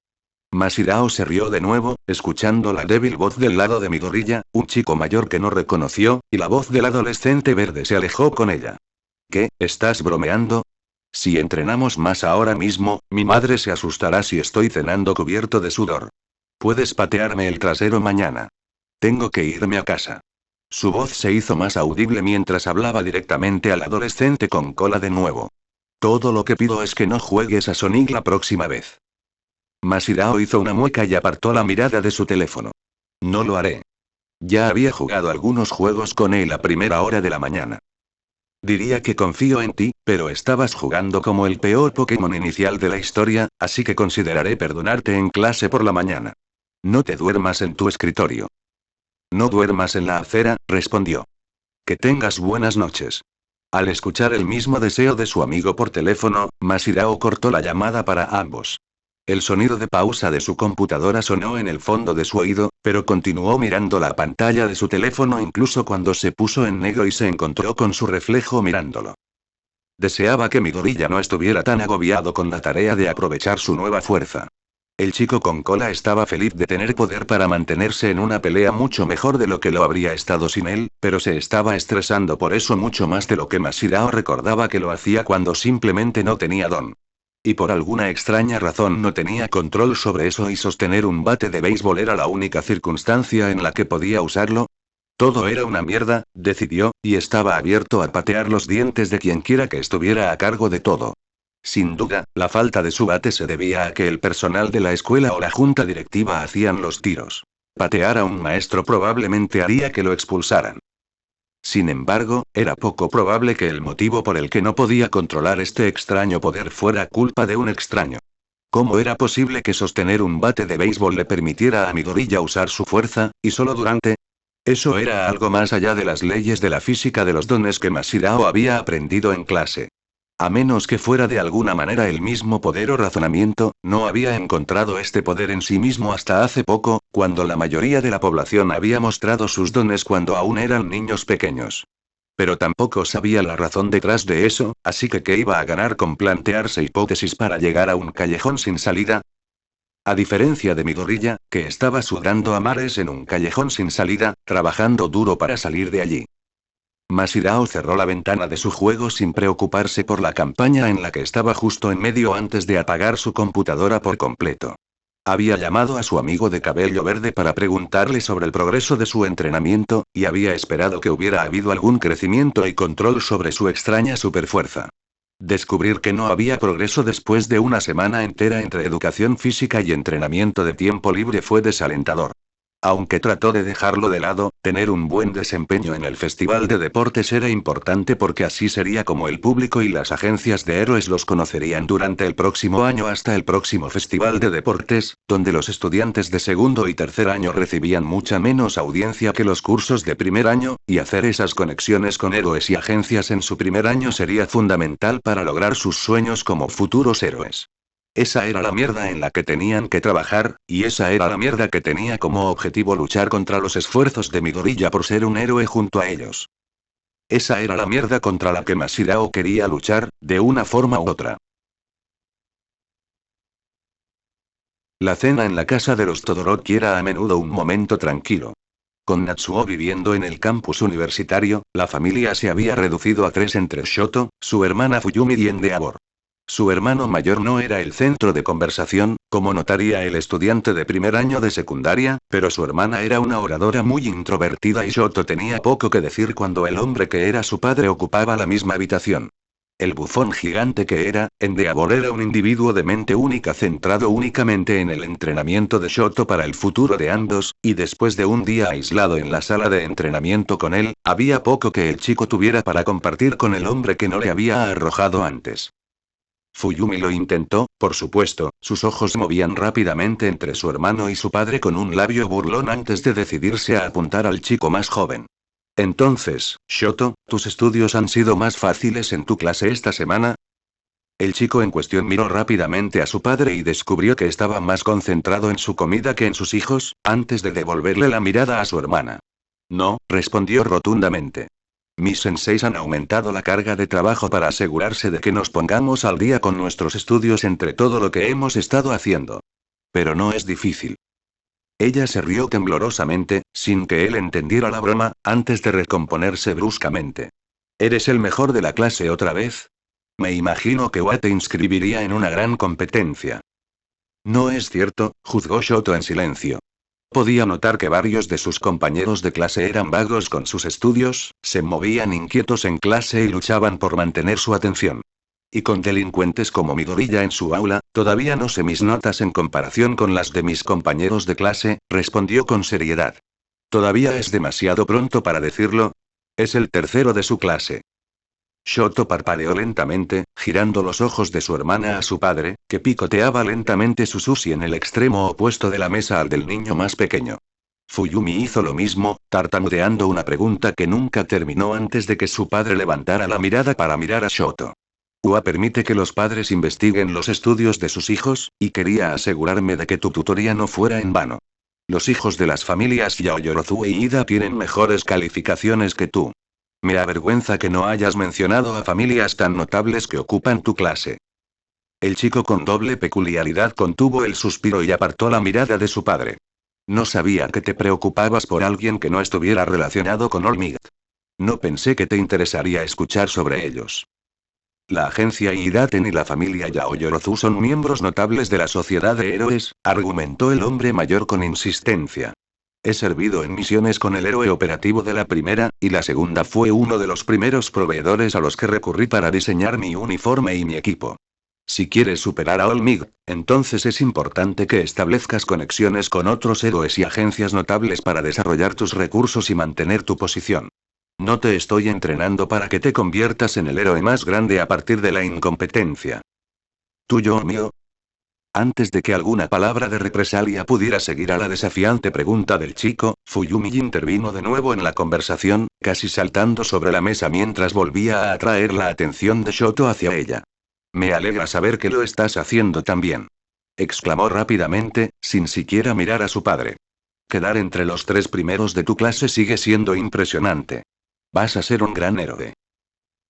Masirao se rió de nuevo, escuchando la débil voz del lado de Midoriya, un chico mayor que no reconoció, y la voz del adolescente verde se alejó con ella. ¿Qué, estás bromeando? Si entrenamos más ahora mismo, mi madre se asustará si estoy cenando cubierto de sudor. Puedes patearme el trasero mañana. Tengo que irme a casa. Su voz se hizo más audible mientras hablaba directamente al adolescente con cola de nuevo. Todo lo que pido es que no juegues a Sonic la próxima vez. Masirao hizo una mueca y apartó la mirada de su teléfono. No lo haré. Ya había jugado algunos juegos con él a primera hora de la mañana. Diría que confío en ti, pero estabas jugando como el peor Pokémon inicial de la historia, así que consideraré perdonarte en clase por la mañana. No te duermas en tu escritorio. No duermas en la acera, respondió. Que tengas buenas noches. Al escuchar el mismo deseo de su amigo por teléfono, Masirao cortó la llamada para ambos. El sonido de pausa de su computadora sonó en el fondo de su oído, pero continuó mirando la pantalla de su teléfono incluso cuando se puso en negro y se encontró con su reflejo mirándolo. Deseaba que Midoriya no estuviera tan agobiado con la tarea de aprovechar su nueva fuerza. El chico con cola estaba feliz de tener poder para mantenerse en una pelea mucho mejor de lo que lo habría estado sin él, pero se estaba estresando por eso mucho más de lo que Masirao recordaba que lo hacía cuando simplemente no tenía don. Y por alguna extraña razón no tenía control sobre eso y sostener un bate de béisbol era la única circunstancia en la que podía usarlo. Todo era una mierda, decidió, y estaba abierto a patear los dientes de quienquiera que estuviera a cargo de todo. Sin duda, la falta de su bate se debía a que el personal de la escuela o la junta directiva hacían los tiros. Patear a un maestro probablemente haría que lo expulsaran. Sin embargo, era poco probable que el motivo por el que no podía controlar este extraño poder fuera culpa de un extraño. ¿Cómo era posible que sostener un bate de béisbol le permitiera a Midoriya usar su fuerza, y solo durante? Eso era algo más allá de las leyes de la física de los dones que Masirao había aprendido en clase. A menos que fuera de alguna manera el mismo poder o razonamiento, no había encontrado este poder en sí mismo hasta hace poco, cuando la mayoría de la población había mostrado sus dones cuando aún eran niños pequeños. Pero tampoco sabía la razón detrás de eso, así que ¿qué iba a ganar con plantearse hipótesis para llegar a un callejón sin salida? A diferencia de Midoriya, que estaba sudando a mares en un callejón sin salida, trabajando duro para salir de allí. Masirao cerró la ventana de su juego sin preocuparse por la campaña en la que estaba justo en medio antes de apagar su computadora por completo. Había llamado a su amigo de cabello verde para preguntarle sobre el progreso de su entrenamiento, y había esperado que hubiera habido algún crecimiento y control sobre su extraña superfuerza. Descubrir que no había progreso después de una semana entera entre educación física y entrenamiento de tiempo libre fue desalentador. Aunque trató de dejarlo de lado, tener un buen desempeño en el festival de deportes era importante porque así sería como el público y las agencias de héroes los conocerían durante el próximo año hasta el próximo festival de deportes, donde los estudiantes de segundo y tercer año recibían mucha menos audiencia que los cursos de primer año, y hacer esas conexiones con héroes y agencias en su primer año sería fundamental para lograr sus sueños como futuros héroes. Esa era la mierda en la que tenían que trabajar, y esa era la mierda que tenía como objetivo luchar contra los esfuerzos de Midoriya por ser un héroe junto a ellos. Esa era la mierda contra la que Masirao quería luchar, de una forma u otra. La cena en la casa de los Todoroki era a menudo un momento tranquilo. Con Natsuo viviendo en el campus universitario, la familia se había reducido a 3 entre Shoto, su hermana Fuyumi y Endeavor. Su hermano mayor no era el centro de conversación, como notaría el estudiante de primer año de secundaria, pero su hermana era una oradora muy introvertida y Shoto tenía poco que decir cuando el hombre que era su padre ocupaba la misma habitación. El bufón gigante que era, Endeavor era un individuo de mente única centrado únicamente en el entrenamiento de Shoto para el futuro de ambos, y después de un día aislado en la sala de entrenamiento con él, había poco que el chico tuviera para compartir con el hombre que no le había arrojado antes. Fuyumi lo intentó, por supuesto, sus ojos se movían rápidamente entre su hermano y su padre con un labio burlón antes de decidirse a apuntar al chico más joven. Entonces, Shoto, ¿tus estudios han sido más fáciles en tu clase esta semana? El chico en cuestión miró rápidamente a su padre y descubrió que estaba más concentrado en su comida que en sus hijos, antes de devolverle la mirada a su hermana. No, respondió rotundamente. Mis senseis han aumentado la carga de trabajo para asegurarse de que nos pongamos al día con nuestros estudios entre todo lo que hemos estado haciendo. Pero no es difícil. Ella se rió temblorosamente, sin que él entendiera la broma, antes de recomponerse bruscamente. ¿Eres el mejor de la clase otra vez? Me imagino que Wa te inscribiría en una gran competencia. No es cierto, juzgó Shoto en silencio. Podía notar que varios de sus compañeros de clase eran vagos con sus estudios, se movían inquietos en clase y luchaban por mantener su atención. Y con delincuentes como Midoriya en su aula, todavía no sé mis notas en comparación con las de mis compañeros de clase, respondió con seriedad. Todavía es demasiado pronto para decirlo. Es el tercero de su clase. Shoto parpadeó lentamente, girando los ojos de su hermana a su padre, que picoteaba lentamente su sushi en el extremo opuesto de la mesa al del niño más pequeño. Fuyumi hizo lo mismo, tartamudeando una pregunta que nunca terminó antes de que su padre levantara la mirada para mirar a Shoto. UA permite que los padres investiguen los estudios de sus hijos, y quería asegurarme de que tu tutoría no fuera en vano. Los hijos de las familias Yaoyorozu e Ida tienen mejores calificaciones que tú. Me avergüenza que no hayas mencionado a familias tan notables que ocupan tu clase. El chico con doble peculiaridad contuvo el suspiro y apartó la mirada de su padre. No sabía que te preocupabas por alguien que no estuviera relacionado con All Might. No pensé que te interesaría escuchar sobre ellos. La agencia Idaten y la familia Yaoyorozu son miembros notables de la Sociedad de Héroes, argumentó el hombre mayor con insistencia. He servido en misiones con el héroe operativo de la primera, y la segunda fue uno de los primeros proveedores a los que recurrí para diseñar mi uniforme y mi equipo. Si quieres superar a All Might, entonces es importante que establezcas conexiones con otros héroes y agencias notables para desarrollar tus recursos y mantener tu posición. No te estoy entrenando para que te conviertas en el héroe más grande a partir de la incompetencia. ¿Tuyo o mío? Antes de que alguna palabra de represalia pudiera seguir a la desafiante pregunta del chico, Fuyumi intervino de nuevo en la conversación, casi saltando sobre la mesa mientras volvía a atraer la atención de Shoto hacia ella. Me alegra saber que lo estás haciendo tan bien. Exclamó rápidamente, sin siquiera mirar a su padre. Quedar entre los 3 primeros de tu clase sigue siendo impresionante. Vas a ser un gran héroe.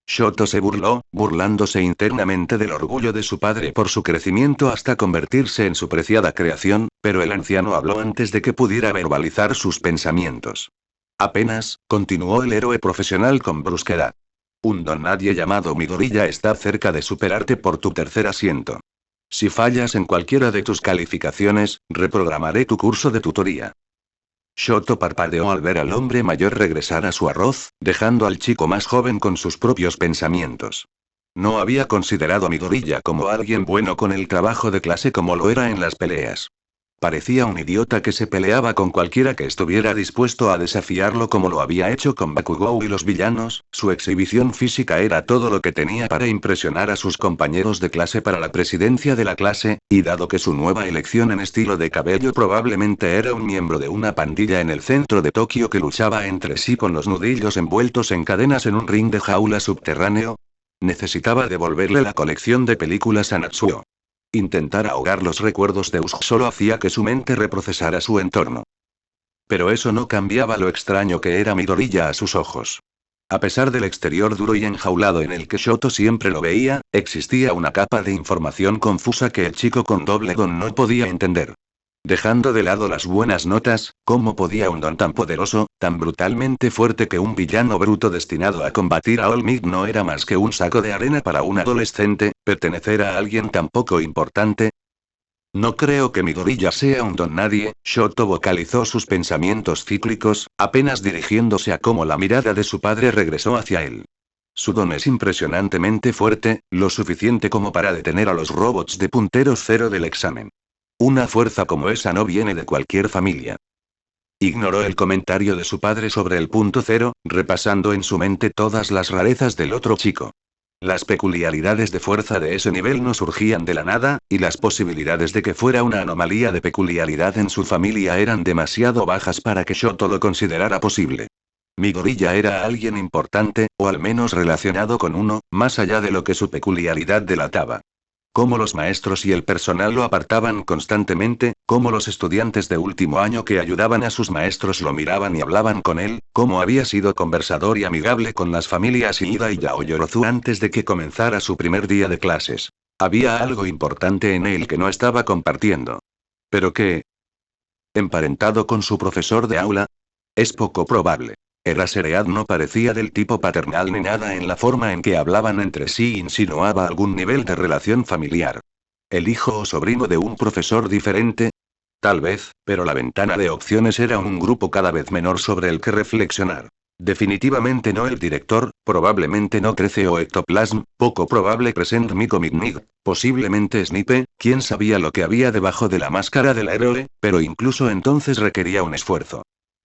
Shoto se burló, burlándose internamente del orgullo de su padre por su crecimiento hasta convertirse en su preciada creación, pero el anciano habló antes de que pudiera verbalizar sus pensamientos. Apenas, continuó el héroe profesional con brusquedad. Un don nadie llamado Midoriya está cerca de superarte por tu tercer asiento. Si fallas en cualquiera de tus calificaciones, reprogramaré tu curso de tutoría. Shoto parpadeó al ver al hombre mayor regresar a su arroz, dejando al chico más joven con sus propios pensamientos. No había considerado a Midoriya como alguien bueno con el trabajo de clase como lo era en las peleas. Parecía un idiota que se peleaba con cualquiera que estuviera dispuesto a desafiarlo como lo había hecho con Bakugou y los villanos. Su exhibición física era todo lo que tenía para impresionar a sus compañeros de clase para la presidencia de la clase, y dado que su nueva elección en estilo de cabello probablemente era un miembro de una pandilla en el centro de Tokio que luchaba entre sí con los nudillos envueltos en cadenas en un ring de jaula subterráneo, necesitaba devolverle la colección de películas a Natsuo. Intentar ahogar los recuerdos de Uso solo hacía que su mente reprocesara su entorno. Pero eso no cambiaba lo extraño que era Midoriya a sus ojos. A pesar del exterior duro y enjaulado en el que Shoto siempre lo veía, existía una capa de información confusa que el chico con doble don no podía entender. Dejando de lado las buenas notas, ¿cómo podía un don tan poderoso, tan brutalmente fuerte que un villano bruto destinado a combatir a All Might no era más que un saco de arena para un adolescente, pertenecer a alguien tan poco importante? No creo que Midoriya sea un don nadie, Shoto vocalizó sus pensamientos cíclicos, apenas dirigiéndose a cómo la mirada de su padre regresó hacia él. Su don es impresionantemente fuerte, lo suficiente como para detener a los robots de punteros cero del examen. Una fuerza como esa no viene de cualquier familia. Ignoró el comentario de su padre sobre el punto cero, repasando en su mente todas las rarezas del otro chico. Las peculiaridades de fuerza de ese nivel no surgían de la nada, y las posibilidades de que fuera una anomalía de peculiaridad en su familia eran demasiado bajas para que Shoto lo considerara posible. Midoriya era alguien importante, o al menos relacionado con uno, más allá de lo que su peculiaridad delataba. Cómo los maestros y el personal lo apartaban constantemente, cómo los estudiantes de último año que ayudaban a sus maestros lo miraban y hablaban con él, cómo había sido conversador y amigable con las familias Ida y Yaoyorozu antes de que comenzara su primer día de clases. Había algo importante en él que no estaba compartiendo. ¿Pero qué? ¿Emparentado con su profesor de aula? Es poco probable. Eraserhead no parecía del tipo paternal ni nada en la forma en que hablaban entre sí insinuaba algún nivel de relación familiar. ¿El hijo o sobrino de un profesor diferente? Tal vez, pero la ventana de opciones era un grupo cada vez menor sobre el que reflexionar. Definitivamente no el director, probablemente no 13 o Ectoplasm, poco probable Crescent Miko Mig, posiblemente Snipe, quién sabía lo que había debajo de la máscara del héroe, pero incluso entonces requería un esfuerzo.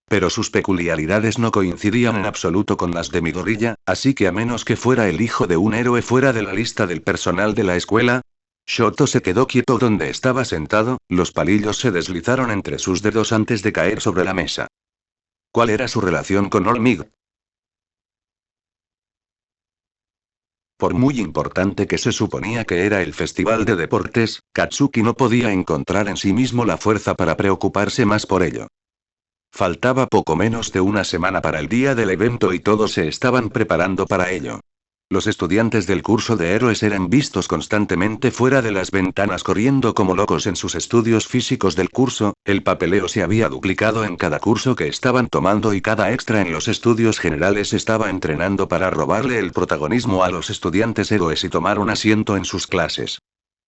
Pero sus peculiaridades no coincidían en absoluto con las de Midoriya, así que a menos que fuera el hijo de un héroe fuera de la lista del personal de la escuela, Shoto se quedó quieto donde estaba sentado, los palillos se deslizaron entre sus dedos antes de caer sobre la mesa. ¿Cuál era su relación con All Might? Por muy importante que se suponía que era el festival de deportes, Katsuki no podía encontrar en sí mismo la fuerza para preocuparse más por ello. Faltaba poco menos de una semana para el día del evento y todos se estaban preparando para ello. Los estudiantes del curso de héroes eran vistos constantemente fuera de las ventanas corriendo como locos en sus estudios físicos del curso, el papeleo se había duplicado en cada curso que estaban tomando y cada extra en los estudios generales estaba entrenando para robarle el protagonismo a los estudiantes héroes y tomar un asiento en sus clases.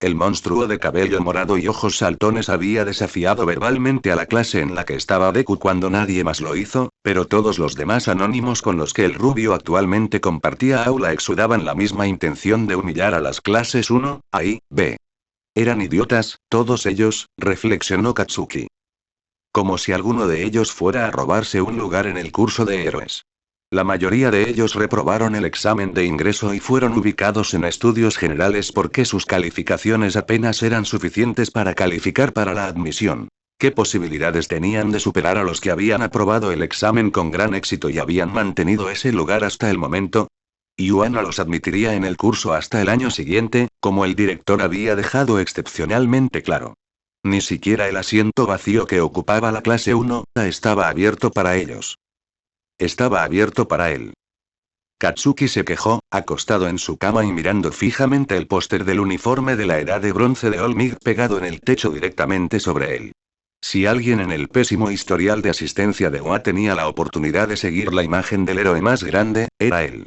El monstruo de cabello morado y ojos saltones había desafiado verbalmente a la clase en la que estaba Deku cuando nadie más lo hizo, pero todos los demás anónimos con los que el rubio actualmente compartía aula exudaban la misma intención de humillar a las clases 1, A y B. Eran idiotas, todos ellos, reflexionó Katsuki. Como si alguno de ellos fuera a robarse un lugar en el curso de héroes. La mayoría de ellos reprobaron el examen de ingreso y fueron ubicados en estudios generales porque sus calificaciones apenas eran suficientes para calificar para la admisión. ¿Qué posibilidades tenían de superar a los que habían aprobado el examen con gran éxito y habían mantenido ese lugar hasta el momento? Yuan no los admitiría en el curso hasta el año siguiente, como el director había dejado excepcionalmente claro. Ni siquiera el asiento vacío que ocupaba la clase 1 estaba abierto para ellos. Estaba abierto para él. Katsuki se quejó, acostado en su cama y mirando fijamente el póster del uniforme de la Edad de Bronce de All Might pegado en el techo directamente sobre él. Si alguien en el pésimo historial de asistencia de OA tenía la oportunidad de seguir la imagen del héroe más grande, era él.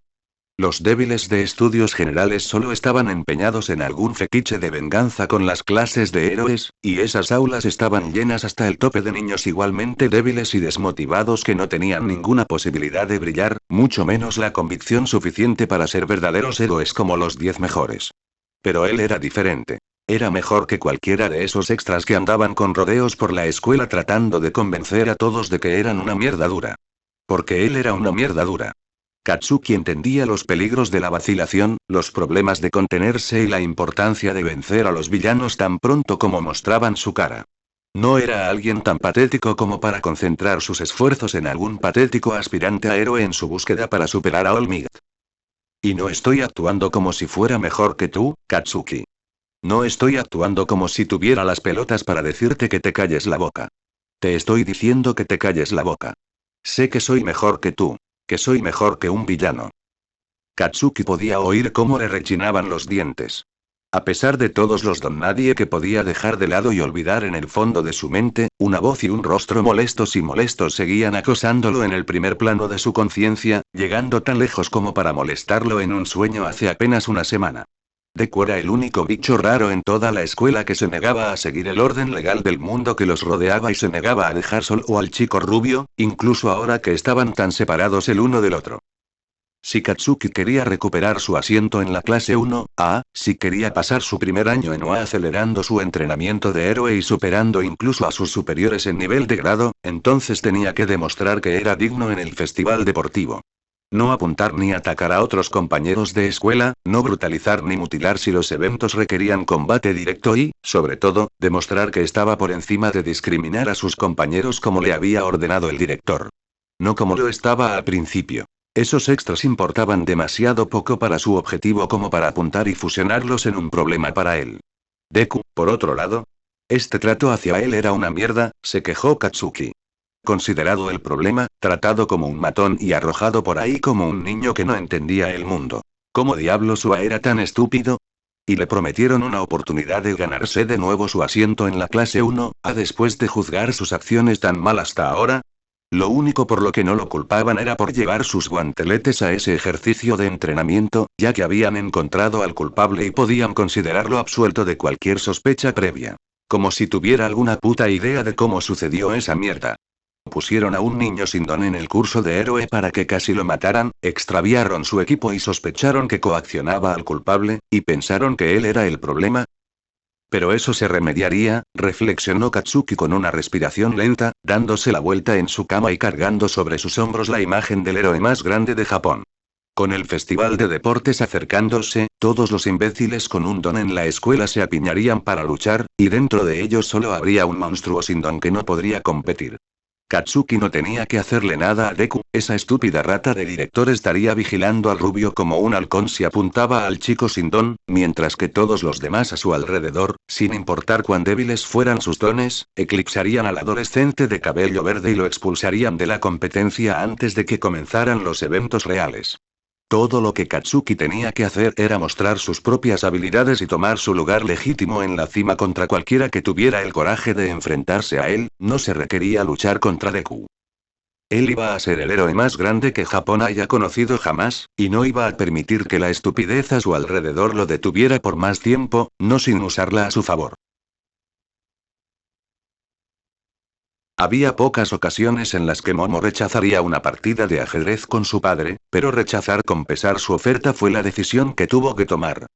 Los débiles de estudios generales solo estaban empeñados en algún fetiche de venganza con las clases de héroes, y esas aulas estaban llenas hasta el tope de niños igualmente débiles y desmotivados que no tenían ninguna posibilidad de brillar, mucho menos la convicción suficiente para ser verdaderos héroes como los 10 mejores. Pero él era diferente. Era mejor que cualquiera de esos extras que andaban con rodeos por la escuela tratando de convencer a todos de que eran una mierda dura. Porque él era una mierda dura. Katsuki entendía los peligros de la vacilación, los problemas de contenerse y la importancia de vencer a los villanos tan pronto como mostraban su cara. No era alguien tan patético como para concentrar sus esfuerzos en algún patético aspirante a héroe en su búsqueda para superar a All Might. Y no estoy actuando como si fuera mejor que tú, Katsuki. No estoy actuando como si tuviera las pelotas para decirte que te calles la boca. Te estoy diciendo que te calles la boca. Sé que soy mejor que tú. Que soy mejor que un villano. Katsuki podía oír cómo le rechinaban los dientes. A pesar de todos los don nadie que podía dejar de lado y olvidar en el fondo de su mente, una voz y un rostro molestos seguían acosándolo en el primer plano de su conciencia, llegando tan lejos como para molestarlo en un sueño hace apenas una semana. Deku era el único bicho raro en toda la escuela que se negaba a seguir el orden legal del mundo que los rodeaba y se negaba a dejar solo al chico rubio, incluso ahora que estaban tan separados el uno del otro. Si Katsuki quería recuperar su asiento en la clase 1A, si quería pasar su primer año en OA acelerando su entrenamiento de héroe y superando incluso a sus superiores en nivel de grado, entonces tenía que demostrar que era digno en el festival deportivo. No apuntar ni atacar a otros compañeros de escuela, no brutalizar ni mutilar si los eventos requerían combate directo y, sobre todo, demostrar que estaba por encima de discriminar a sus compañeros como le había ordenado el director. No como lo estaba al principio. Esos extras importaban demasiado poco para su objetivo como para apuntar y fusionarlos en un problema para él. Deku, por otro lado. Este trato hacia él era una mierda, se quejó Katsuki. Considerado el problema, tratado como un matón y arrojado por ahí como un niño que no entendía el mundo. ¿Cómo diablos Ua era tan estúpido? Y le prometieron una oportunidad de ganarse de nuevo su asiento en la clase 1A después de juzgar sus acciones tan mal hasta ahora. Lo único por lo que no lo culpaban era por llevar sus guanteletes a ese ejercicio de entrenamiento, ya que habían encontrado al culpable y podían considerarlo absuelto de cualquier sospecha previa. Como si tuviera alguna puta idea de cómo sucedió esa mierda. Pusieron a un niño sin don en el curso de héroe para que casi lo mataran, extraviaron su equipo y sospecharon que coaccionaba al culpable, y pensaron que él era el problema. Pero eso se remediaría, reflexionó Katsuki con una respiración lenta, dándose la vuelta en su cama y cargando sobre sus hombros la imagen del héroe más grande de Japón. Con el festival de deportes acercándose, todos los imbéciles con un don en la escuela se apiñarían para luchar, y dentro de ellos solo habría un monstruo sin don que no podría competir. Katsuki no tenía que hacerle nada a Deku, esa estúpida rata de director estaría vigilando al rubio como un halcón si apuntaba al chico sin don, mientras que todos los demás a su alrededor, sin importar cuán débiles fueran sus dones, eclipsarían al adolescente de cabello verde y lo expulsarían de la competencia antes de que comenzaran los eventos reales. Todo lo que Katsuki tenía que hacer era mostrar sus propias habilidades y tomar su lugar legítimo en la cima contra cualquiera que tuviera el coraje de enfrentarse a él, no se requería luchar contra Deku. Él iba a ser el héroe más grande que Japón haya conocido jamás, y no iba a permitir que la estupidez a su alrededor lo detuviera por más tiempo, no sin usarla a su favor. Había pocas ocasiones en las que Momo rechazaría una partida de ajedrez con su padre, pero rechazar con pesar su oferta fue la decisión que tuvo que tomar.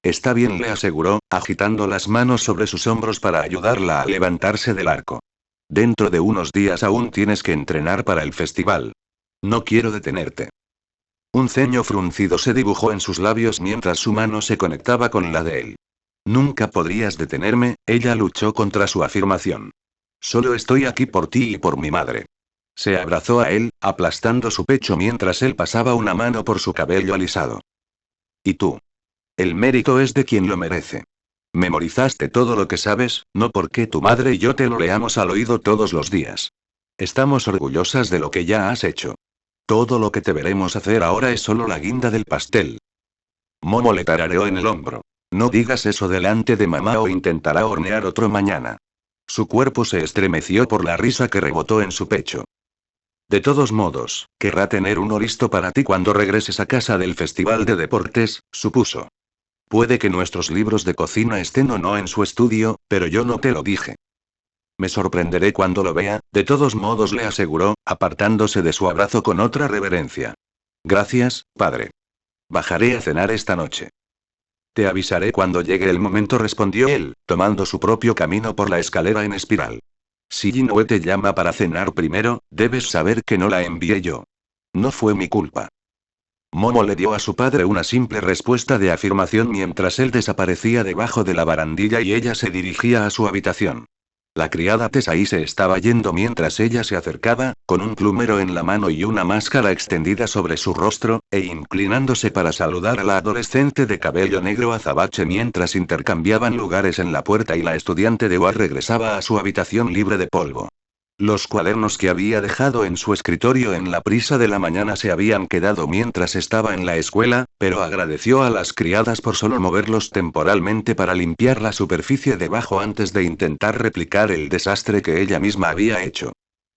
Está bien, le aseguró, agitando las manos sobre sus hombros para ayudarla a levantarse del arco. Dentro de unos días aún tienes que entrenar para el festival. No quiero detenerte. Un ceño fruncido se dibujó en sus labios mientras su mano se conectaba con la de él. Nunca podrías detenerme, ella luchó contra su afirmación. Solo estoy aquí por ti y por mi madre. Se abrazó a él, aplastando su pecho mientras él pasaba una mano por su cabello alisado. ¿Y tú? El mérito es de quien lo merece. Memorizaste todo lo que sabes, no porque tu madre y yo te lo leamos al oído todos los días. Estamos orgullosas de lo que ya has hecho. Todo lo que te veremos hacer ahora es solo la guinda del pastel. Momo le tarareó en el hombro. No digas eso delante de mamá o intentará hornear otro mañana. Su cuerpo se estremeció por la risa que rebotó en su pecho. De todos modos, querrá tener uno listo para ti cuando regreses a casa del festival de deportes, supuso. Puede que nuestros libros de cocina estén o no en su estudio, pero yo no te lo dije. Me sorprenderé cuando lo vea, de todos modos, le aseguró, apartándose de su abrazo con otra reverencia. Gracias, padre. Bajaré a cenar esta noche. Te avisaré cuando llegue el momento, respondió él, tomando su propio camino por la escalera en espiral. Si Inoue te llama para cenar primero, debes saber que no la envié yo. No fue mi culpa. Momo le dio a su padre una simple respuesta de afirmación mientras él desaparecía debajo de la barandilla y ella se dirigía a su habitación. La criada Tesai se estaba yendo mientras ella se acercaba, con un plumero en la mano y una máscara extendida sobre su rostro, e inclinándose para saludar a la adolescente de cabello negro azabache mientras intercambiaban lugares en la puerta y la estudiante de UA regresaba a su habitación libre de polvo. Los cuadernos que había dejado en su escritorio en la prisa de la mañana se habían quedado mientras estaba en la escuela, pero agradeció a las criadas por solo moverlos temporalmente para limpiar la superficie debajo antes de intentar replicar el desastre que ella misma había hecho.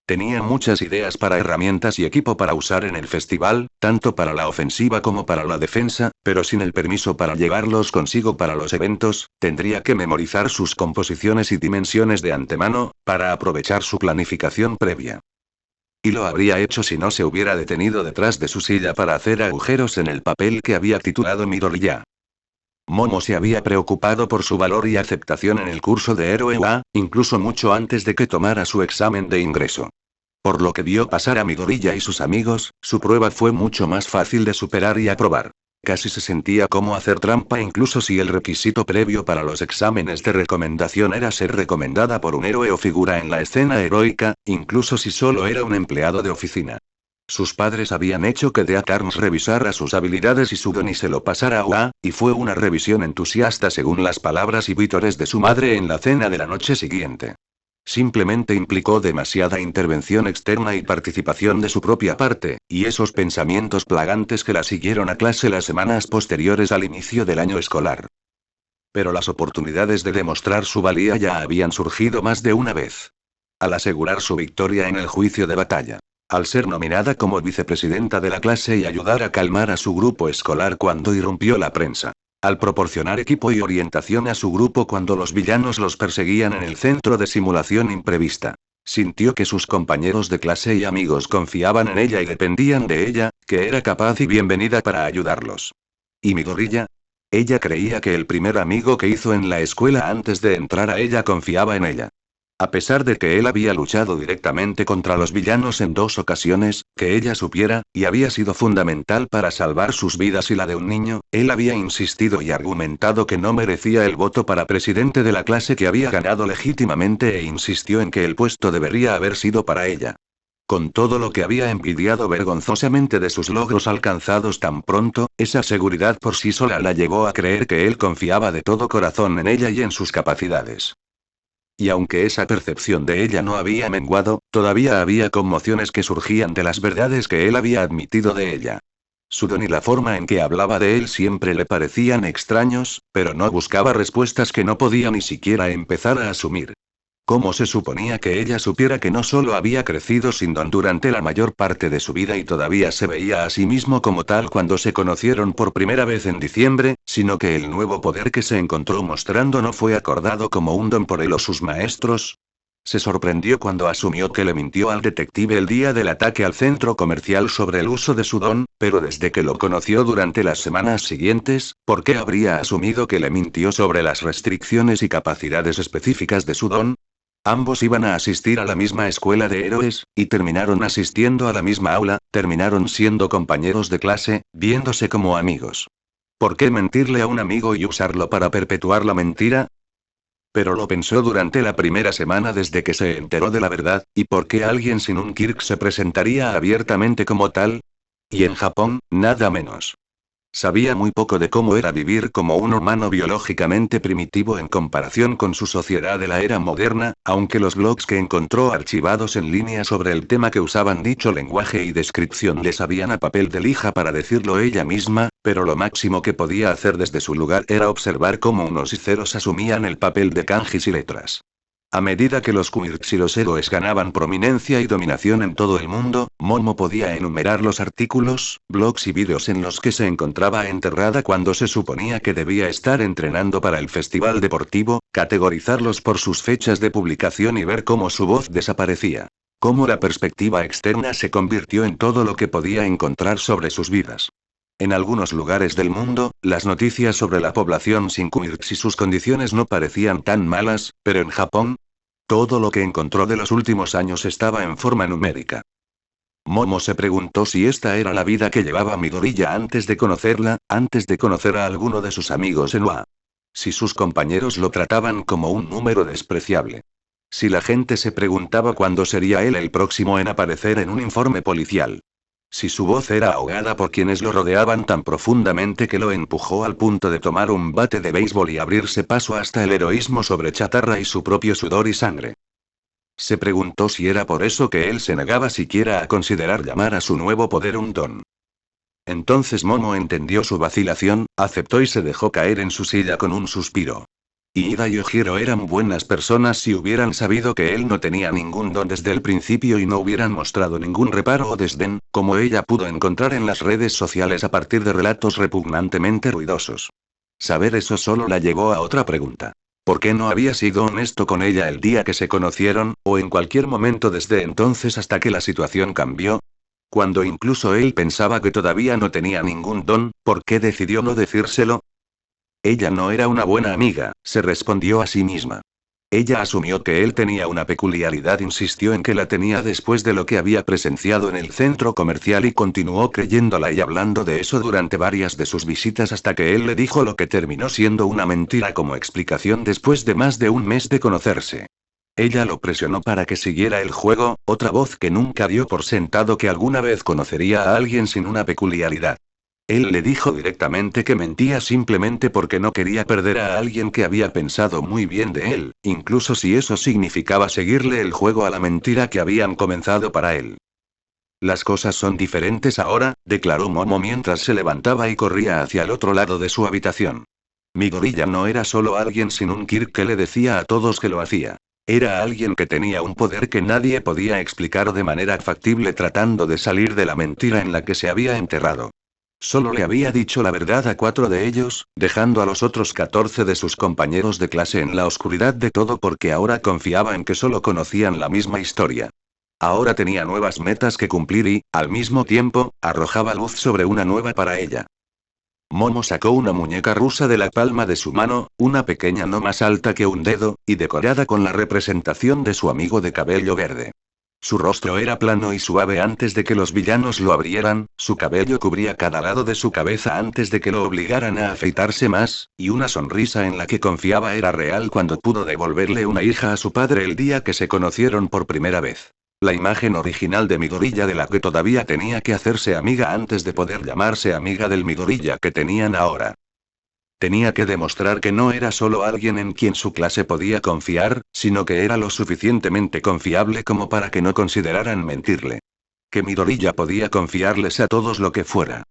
Tenía muchas ideas para herramientas y equipo para usar en el festival, tanto para la ofensiva como para la defensa, pero sin el permiso para llevarlos consigo para los eventos, tendría que memorizar sus composiciones y dimensiones de antemano, para aprovechar su planificación previa. Y lo habría hecho si no se hubiera detenido detrás de su silla para hacer agujeros en el papel que había titulado Midoriya. Momo se había preocupado por su valor y aceptación en el curso de Héroe UA, incluso mucho antes de que tomara su examen de ingreso. Por lo que vio pasar a Midoriya y sus amigos, su prueba fue mucho más fácil de superar y aprobar. Casi se sentía como hacer trampa incluso si el requisito previo para los exámenes de recomendación era ser recomendada por un héroe o figura en la escena heroica, incluso si solo era un empleado de oficina. Sus padres habían hecho que Death Arms revisara sus habilidades y su don y se lo pasara a UA, y fue una revisión entusiasta según las palabras y vítores de su madre en la cena de la noche siguiente. Simplemente implicó demasiada intervención externa y participación de su propia parte, y esos pensamientos plagantes que la siguieron a clase las semanas posteriores al inicio del año escolar. Pero las oportunidades de demostrar su valía ya habían surgido más de una vez. Al asegurar su victoria en el juicio de batalla. Al ser nominada como vicepresidenta de la clase y ayudar a calmar a su grupo escolar cuando irrumpió la prensa. Al proporcionar equipo y orientación a su grupo cuando los villanos los perseguían en el centro de simulación imprevista. Sintió que sus compañeros de clase y amigos confiaban en ella y dependían de ella, que era capaz y bienvenida para ayudarlos. ¿Y Midoriya? Ella creía que el primer amigo que hizo en la escuela antes de entrar a ella confiaba en ella. A pesar de que él había luchado directamente contra los villanos en 2 ocasiones, que ella supiera, y había sido fundamental para salvar sus vidas y la de un niño, él había insistido y argumentado que no merecía el voto para presidente de la clase que había ganado legítimamente e insistió en que el puesto debería haber sido para ella. Con todo lo que había envidiado vergonzosamente de sus logros alcanzados tan pronto, esa seguridad por sí sola la llevó a creer que él confiaba de todo corazón en ella y en sus capacidades. Y aunque esa percepción de ella no había menguado, todavía había conmociones que surgían de las verdades que él había admitido de ella. Su don y la forma en que hablaba de él siempre le parecían extraños, pero no buscaba respuestas que no podía ni siquiera empezar a asumir. ¿Cómo se suponía que ella supiera que no solo había crecido sin don durante la mayor parte de su vida y todavía se veía a sí mismo como tal cuando se conocieron por primera vez en diciembre, sino que el nuevo poder que se encontró mostrando no fue acordado como un don por él o sus maestros? Se sorprendió cuando asumió que le mintió al detective el día del ataque al centro comercial sobre el uso de su don, pero desde que lo conoció durante las semanas siguientes, ¿por qué habría asumido que le mintió sobre las restricciones y capacidades específicas de su don? Ambos iban a asistir a la misma escuela de héroes, y terminaron asistiendo a la misma aula, terminaron siendo compañeros de clase, viéndose como amigos. ¿Por qué mentirle a un amigo y usarlo para perpetuar la mentira? Pero lo pensó durante la primera semana desde que se enteró de la verdad, ¿y por qué alguien sin un Kirk se presentaría abiertamente como tal? Y en Japón, nada menos. Sabía muy poco de cómo era vivir como un humano biológicamente primitivo en comparación con su sociedad de la era moderna, aunque los blogs que encontró archivados en línea sobre el tema que usaban dicho lenguaje y descripción le sabían a papel de lija para decirlo ella misma, pero lo máximo que podía hacer desde su lugar era observar cómo unos y ceros asumían el papel de kanjis y letras. A medida que los quirks y los héroes ganaban prominencia y dominación en todo el mundo, Momo podía enumerar los artículos, blogs y vídeos en los que se encontraba enterrada cuando se suponía que debía estar entrenando para el festival deportivo, categorizarlos por sus fechas de publicación y ver cómo su voz desaparecía. Cómo la perspectiva externa se convirtió en todo lo que podía encontrar sobre sus vidas. En algunos lugares del mundo, las noticias sobre la población sin quirks y sus condiciones no parecían tan malas, pero en Japón, todo lo que encontró de los últimos años estaba en forma numérica. Momo se preguntó si esta era la vida que llevaba Midoriya antes de conocerla, antes de conocer a alguno de sus amigos en UA. Si sus compañeros lo trataban como un número despreciable. Si la gente se preguntaba cuándo sería él el próximo en aparecer en un informe policial. Si su voz era ahogada por quienes lo rodeaban tan profundamente que lo empujó al punto de tomar un bate de béisbol y abrirse paso hasta el heroísmo sobre chatarra y su propio sudor y sangre. Se preguntó si era por eso que él se negaba siquiera a considerar llamar a su nuevo poder un don. Entonces Momo entendió su vacilación, aceptó y se dejó caer en su silla con un suspiro. Ida y Ojiro eran buenas personas si hubieran sabido que él no tenía ningún don desde el principio y no hubieran mostrado ningún reparo o desdén, como ella pudo encontrar en las redes sociales a partir de relatos repugnantemente ruidosos. Saber eso solo la llevó a otra pregunta. ¿Por qué no había sido honesto con ella el día que se conocieron, o en cualquier momento desde entonces hasta que la situación cambió? Cuando incluso él pensaba que todavía no tenía ningún don, ¿por qué decidió no decírselo? Ella no era una buena amiga, se respondió a sí misma. Ella asumió que él tenía una peculiaridad, insistió en que la tenía después de lo que había presenciado en el centro comercial y continuó creyéndola y hablando de eso durante varias de sus visitas hasta que él le dijo lo que terminó siendo una mentira como explicación después de más de un mes de conocerse. Ella lo presionó para que siguiera el juego, otra voz que nunca dio por sentado que alguna vez conocería a alguien sin una peculiaridad. Él le dijo directamente que mentía simplemente porque no quería perder a alguien que había pensado muy bien de él, incluso si eso significaba seguirle el juego a la mentira que habían comenzado para él. Las cosas son diferentes ahora, declaró Momo mientras se levantaba y corría hacia el otro lado de su habitación. Midoriya no era solo alguien sin un Kirk que le decía a todos que lo hacía. Era alguien que tenía un poder que nadie podía explicar de manera factible tratando de salir de la mentira en la que se había enterrado. Solo le había dicho la verdad a 4 de ellos, dejando a los otros 14 de sus compañeros de clase en la oscuridad de todo porque ahora confiaba en que solo conocían la misma historia. Ahora tenía nuevas metas que cumplir y, al mismo tiempo, arrojaba luz sobre una nueva para ella. Momo sacó una muñeca rusa de la palma de su mano, una pequeña no más alta que un dedo, y decorada con la representación de su amigo de cabello verde. Su rostro era plano y suave antes de que los villanos lo abrieran, su cabello cubría cada lado de su cabeza antes de que lo obligaran a afeitarse más, y una sonrisa en la que confiaba era real cuando pudo devolverle una hija a su padre el día que se conocieron por primera vez. La imagen original de Midorilla de la que todavía tenía que hacerse amiga antes de poder llamarse amiga del Midorilla que tenían ahora. Tenía que demostrar que no era solo alguien en quien su clase podía confiar, sino que era lo suficientemente confiable como para que no consideraran mentirle. Que Midorilla podía confiarles a todos lo que fuera.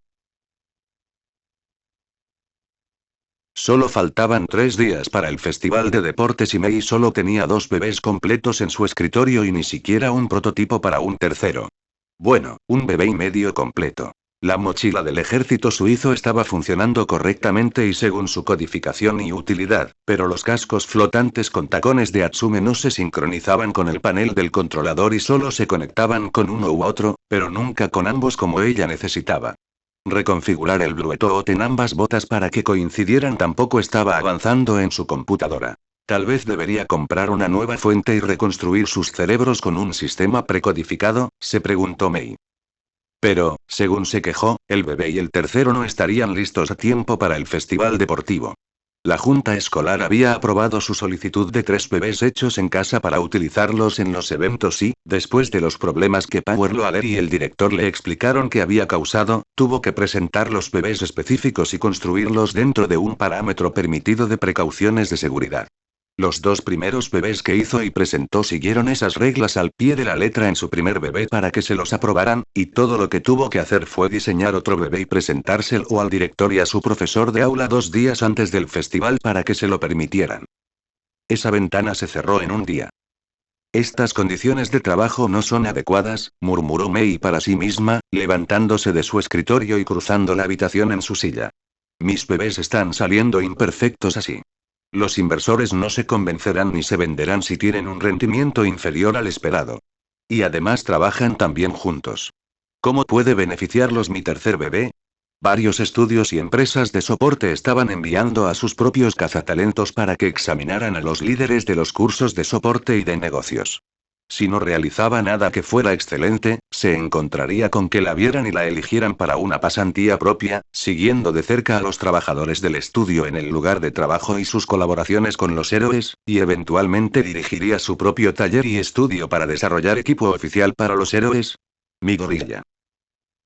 Solo faltaban 3 días para el festival de deportes y Mei solo tenía 2 bebés completos en su escritorio y ni siquiera un prototipo para un tercero. Bueno, un bebé y medio completo. La mochila del ejército suizo estaba funcionando correctamente y según su codificación y utilidad, pero los cascos flotantes con tacones de Atsume no se sincronizaban con el panel del controlador y solo se conectaban con uno u otro, pero nunca con ambos como ella necesitaba. Reconfigurar el Bluetooth en ambas botas para que coincidieran tampoco estaba avanzando en su computadora. Tal vez debería comprar una nueva fuente y reconstruir sus cerebros con un sistema precodificado, se preguntó Mei. Pero, según se quejó, el bebé y el tercero no estarían listos a tiempo para el festival deportivo. La junta escolar había aprobado su solicitud de 3 bebés hechos en casa para utilizarlos en los eventos y, después de los problemas que Power Loader y el director le explicaron que había causado, tuvo que presentar los bebés específicos y construirlos dentro de un parámetro permitido de precauciones de seguridad. Los 2 primeros bebés que hizo y presentó siguieron esas reglas al pie de la letra en su primer bebé para que se los aprobaran, y todo lo que tuvo que hacer fue diseñar otro bebé y presentárselo al director y a su profesor de aula 2 días antes del festival para que se lo permitieran. Esa ventana se cerró en un día. Estas condiciones de trabajo no son adecuadas, murmuró Mei para sí misma, levantándose de su escritorio y cruzando la habitación en su silla. Mis bebés están saliendo imperfectos así. Los inversores no se convencerán ni se venderán si tienen un rendimiento inferior al esperado. Y además trabajan también juntos. ¿Cómo puede beneficiarlos mi tercer bebé? Varios estudios y empresas de soporte estaban enviando a sus propios cazatalentos para que examinaran a los líderes de los cursos de soporte y de negocios. Si no realizaba nada que fuera excelente, se encontraría con que la vieran y la eligieran para una pasantía propia, siguiendo de cerca a los trabajadores del estudio en el lugar de trabajo y sus colaboraciones con los héroes, y eventualmente dirigiría su propio taller y estudio para desarrollar equipo oficial para los héroes. Midorilla.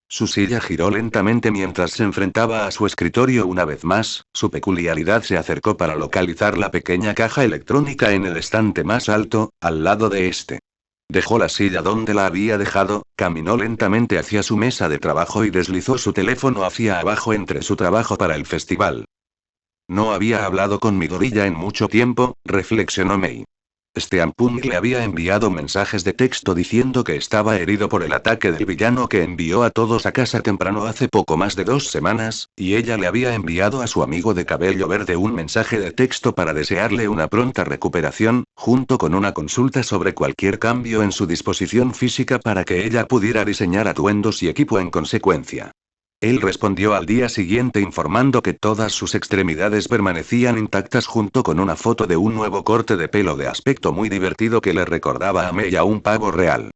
Su silla giró lentamente mientras se enfrentaba a su escritorio una vez más, su peculiaridad se acercó para localizar la pequeña caja electrónica en el estante más alto, al lado de este. Dejó la silla donde la había dejado, caminó lentamente hacia su mesa de trabajo y deslizó su teléfono hacia abajo entre su trabajo para el festival. No había hablado con Midorilla en mucho tiempo, reflexionó Mei. Steampunk le había enviado mensajes de texto diciendo que estaba herido por el ataque del villano que envió a todos a casa temprano hace poco más de 2 semanas, y ella le había enviado a su amigo de cabello verde un mensaje de texto para desearle una pronta recuperación, junto con una consulta sobre cualquier cambio en su disposición física para que ella pudiera diseñar atuendos y equipo en consecuencia. Él respondió al día siguiente informando que todas sus extremidades permanecían intactas junto con una foto de un nuevo corte de pelo de aspecto muy divertido que le recordaba a Mei a un pavo real.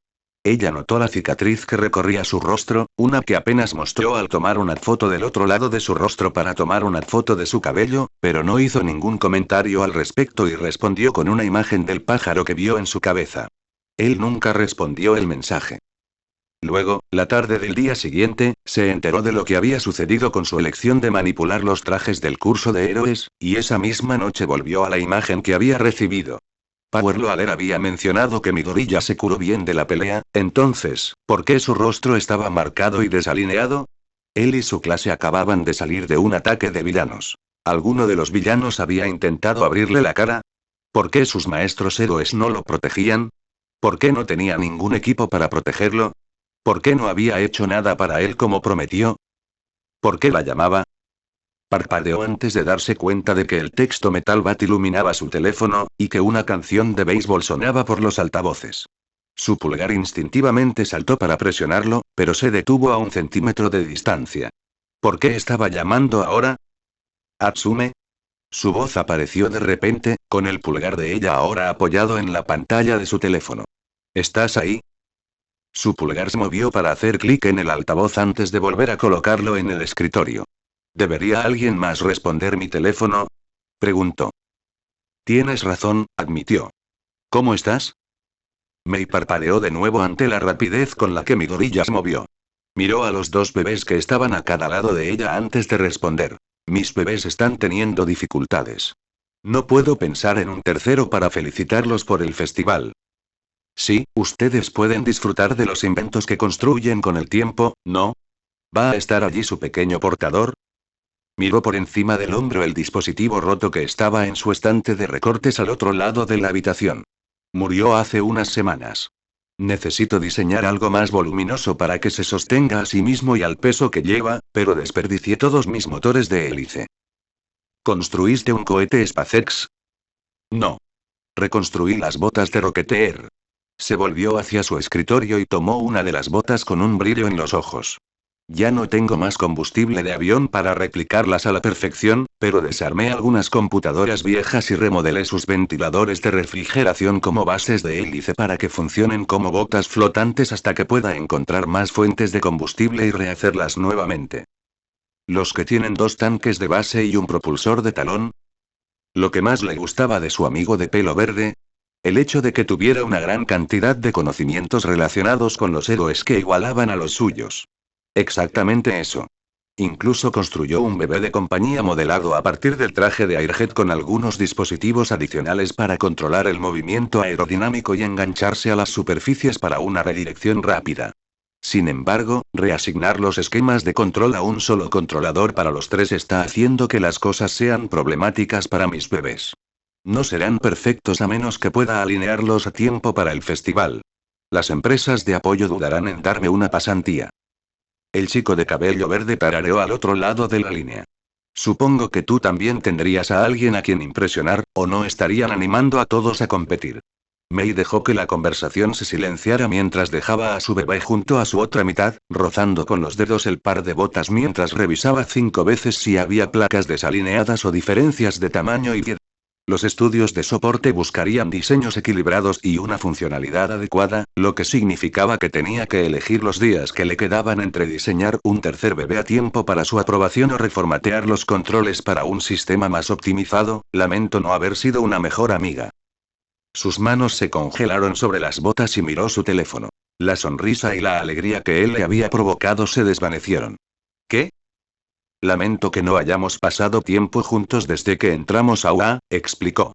Ella notó la cicatriz que recorría su rostro, una que apenas mostró al tomar una foto del otro lado de su rostro para tomar una foto de su cabello, pero no hizo ningún comentario al respecto y respondió con una imagen del pájaro que vio en su cabeza. Él nunca respondió el mensaje. Luego, la tarde del día siguiente, se enteró de lo que había sucedido con su elección de manipular los trajes del curso de héroes, y esa misma noche volvió a la imagen que había recibido. Power Loader había mencionado que Midorilla se curó bien de la pelea, entonces, ¿por qué su rostro estaba marcado y desalineado? Él y su clase acababan de salir de un ataque de villanos. ¿Alguno de los villanos había intentado abrirle la cara? ¿Por qué sus maestros héroes no lo protegían? ¿Por qué no tenía ningún equipo para protegerlo? ¿Por qué no había hecho nada para él como prometió? ¿Por qué la llamaba? Parpadeó antes de darse cuenta de que el texto Metal Bat iluminaba su teléfono, y que una canción de béisbol sonaba por los altavoces. Su pulgar instintivamente saltó para presionarlo, pero se detuvo a 1 centímetro de distancia. ¿Por qué estaba llamando ahora? Atsume. Su voz apareció de repente, con el pulgar de ella ahora apoyado en la pantalla de su teléfono. ¿Estás ahí? Su pulgar se movió para hacer clic en el altavoz antes de volver a colocarlo en el escritorio. ¿Debería alguien más responder mi teléfono? Preguntó. Tienes razón, admitió. ¿Cómo estás? Mei parpadeó de nuevo ante la rapidez con la que Midoriya se movió. Miró a los dos bebés que estaban a cada lado de ella antes de responder. Mis bebés están teniendo dificultades. No puedo pensar en un tercero para felicitarlos por el festival. Sí, ustedes pueden disfrutar de los inventos que construyen con el tiempo, ¿no? ¿Va a estar allí su pequeño portador? Miró por encima del hombro el dispositivo roto que estaba en su estante de recortes al otro lado de la habitación. Murió hace unas semanas. Necesito diseñar algo más voluminoso para que se sostenga a sí mismo y al peso que lleva, pero desperdicié todos mis motores de hélice. ¿Construiste un cohete SpaceX? No. Reconstruí las botas de Rocketeer. Se volvió hacia su escritorio y tomó una de las botas con un brillo en los ojos. Ya no tengo más combustible de avión para replicarlas a la perfección, pero desarmé algunas computadoras viejas y remodelé sus ventiladores de refrigeración como bases de hélice para que funcionen como botas flotantes hasta que pueda encontrar más fuentes de combustible y rehacerlas nuevamente. Los que tienen 2 tanques de base y un propulsor de talón. Lo que más le gustaba de su amigo de pelo verde, el hecho de que tuviera una gran cantidad de conocimientos relacionados con los héroes que igualaban a los suyos. Exactamente eso. Incluso construyó un bebé de compañía modelado a partir del traje de Airhead con algunos dispositivos adicionales para controlar el movimiento aerodinámico y engancharse a las superficies para una redirección rápida. Sin embargo, reasignar los esquemas de control a un solo controlador para los 3 está haciendo que las cosas sean problemáticas para mis bebés. No serán perfectos a menos que pueda alinearlos a tiempo para el festival. Las empresas de apoyo dudarán en darme una pasantía. El chico de cabello verde tarareó al otro lado de la línea. Supongo que tú también tendrías a alguien a quien impresionar, o no estarían animando a todos a competir. Mei dejó que la conversación se silenciara mientras dejaba a su bebé junto a su otra mitad, rozando con los dedos el par de botas mientras revisaba 5 veces si había placas desalineadas o diferencias de tamaño y piedra. Los estudios de soporte buscarían diseños equilibrados y una funcionalidad adecuada, lo que significaba que tenía que elegir los días que le quedaban entre diseñar un tercer bebé a tiempo para su aprobación o reformatear los controles para un sistema más optimizado. Lamento no haber sido una mejor amiga. Sus manos se congelaron sobre las botas y miró su teléfono. La sonrisa y la alegría que él le había provocado se desvanecieron. ¿Qué? Lamento que no hayamos pasado tiempo juntos desde que entramos a UA, explicó.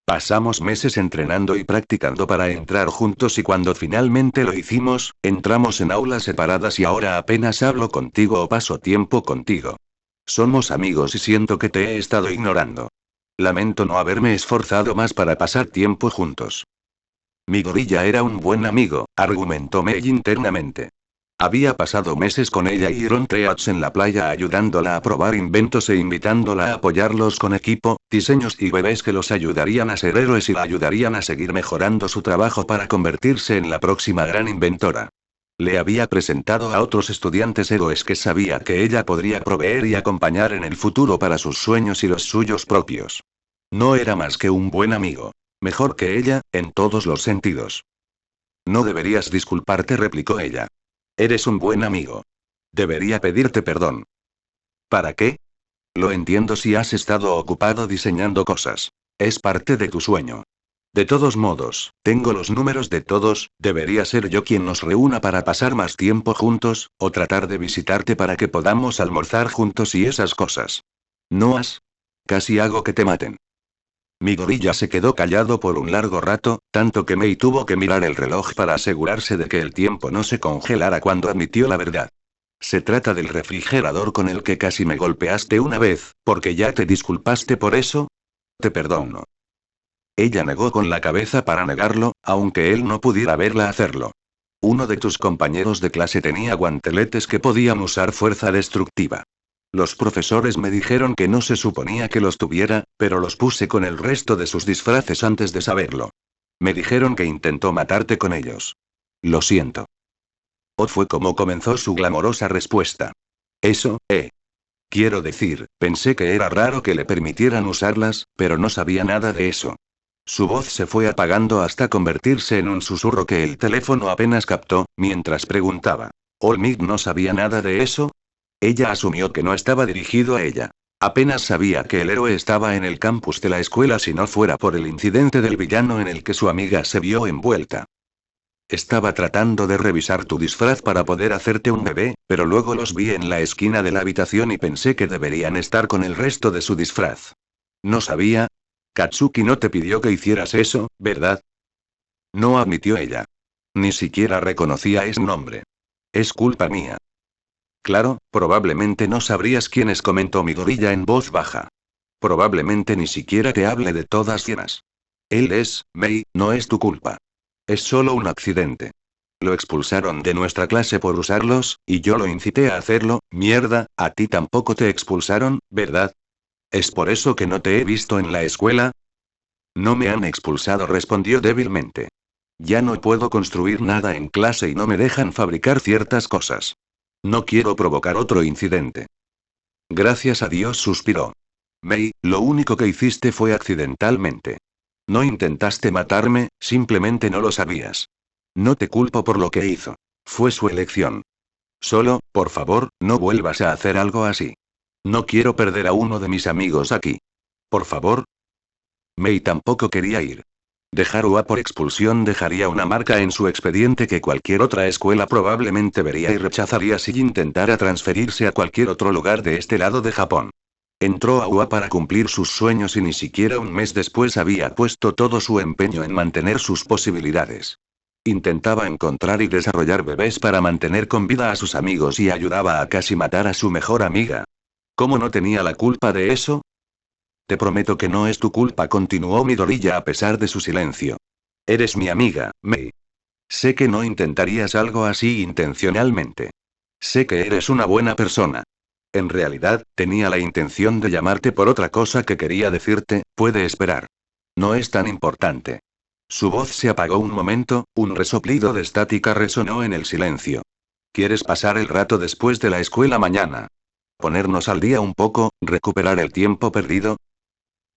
Pasamos meses entrenando y practicando para entrar juntos y cuando finalmente lo hicimos, entramos en aulas separadas y ahora apenas hablo contigo o paso tiempo contigo. Somos amigos y siento que te he estado ignorando. Lamento no haberme esforzado más para pasar tiempo juntos. Midoriya era un buen amigo, argumentó Mei internamente. Había pasado meses con ella y Iron Treats en la playa ayudándola a probar inventos e invitándola a apoyarlos con equipo, diseños y bebés que los ayudarían a ser héroes y la ayudarían a seguir mejorando su trabajo para convertirse en la próxima gran inventora. Le había presentado a otros estudiantes héroes que sabía que ella podría proveer y acompañar en el futuro para sus sueños y los suyos propios. No era más que un buen amigo. Mejor que ella, en todos los sentidos. No deberías disculparte, replicó ella. Eres un buen amigo. Debería pedirte perdón. ¿Para qué? Lo entiendo si has estado ocupado diseñando cosas. Es parte de tu sueño. De todos modos, tengo los números de todos, debería ser yo quien nos reúna para pasar más tiempo juntos, o tratar de visitarte para que podamos almorzar juntos y esas cosas. ¿No has? Casi hago que te maten. Midoriya se quedó callado por un largo rato, tanto que Mei tuvo que mirar el reloj para asegurarse de que el tiempo no se congelara cuando admitió la verdad. Se trata del refrigerador con el que casi me golpeaste una vez, ¿porque ya te disculpaste por eso? Te perdono. Ella negó con la cabeza para negarlo, aunque él no pudiera verla hacerlo. Uno de tus compañeros de clase tenía guanteletes que podían usar fuerza destructiva. Los profesores me dijeron que no se suponía que los tuviera, pero los puse con el resto de sus disfraces antes de saberlo. Me dijeron que intentó matarte con ellos. Lo siento. O fue como comenzó su glamorosa respuesta. Eso, Quiero decir, pensé que era raro que le permitieran usarlas, pero no sabía nada de eso. Su voz se fue apagando hasta convertirse en un susurro que el teléfono apenas captó, mientras preguntaba. ¿Olmig no sabía nada de eso? Ella asumió que no estaba dirigido a ella. Apenas sabía que el héroe estaba en el campus de la escuela si no fuera por el incidente del villano en el que su amiga se vio envuelta. Estaba tratando de revisar tu disfraz para poder hacerte un bebé, pero luego los vi en la esquina de la habitación y pensé que deberían estar con el resto de su disfraz. No sabía. Katsuki no te pidió que hicieras eso, ¿verdad? No, admitió ella. Ni siquiera reconocía ese nombre. Es culpa mía. Claro, probablemente no sabrías quién es, comentó Midoriya en voz baja. Probablemente ni siquiera te hable de todas llenas. Él es, Mei, no es tu culpa. Es solo un accidente. Lo expulsaron de nuestra clase por usarlos, y yo lo incité a hacerlo. Mierda, a ti tampoco te expulsaron, ¿verdad? ¿Es por eso que no te he visto en la escuela? No me han expulsado, respondió débilmente. Ya no puedo construir nada en clase y no me dejan fabricar ciertas cosas. No quiero provocar otro incidente. Gracias a Dios, suspiró. Mei, lo único que hiciste fue accidentalmente. No intentaste matarme, simplemente no lo sabías. No te culpo por lo que hizo. Fue su elección. Solo, por favor, no vuelvas a hacer algo así. No quiero perder a uno de mis amigos aquí. Por favor. Mei tampoco quería ir. Dejar UA por expulsión dejaría una marca en su expediente que cualquier otra escuela probablemente vería y rechazaría si intentara transferirse a cualquier otro lugar de este lado de Japón. Entró a UA para cumplir sus sueños y ni siquiera un mes después había puesto todo su empeño en mantener sus posibilidades. Intentaba encontrar y desarrollar bebés para mantener con vida a sus amigos y ayudaba a casi matar a su mejor amiga. ¿Cómo no tenía la culpa de eso? Te prometo que no es tu culpa, continuó Midoriya a pesar de su silencio. Eres mi amiga, Mei. Sé que no intentarías algo así intencionalmente. Sé que eres una buena persona. En realidad, tenía la intención de llamarte por otra cosa que quería decirte, puede esperar. No es tan importante. Su voz se apagó un momento, un resoplido de estática resonó en el silencio. ¿Quieres pasar el rato después de la escuela mañana? ¿Ponernos al día un poco, recuperar el tiempo perdido?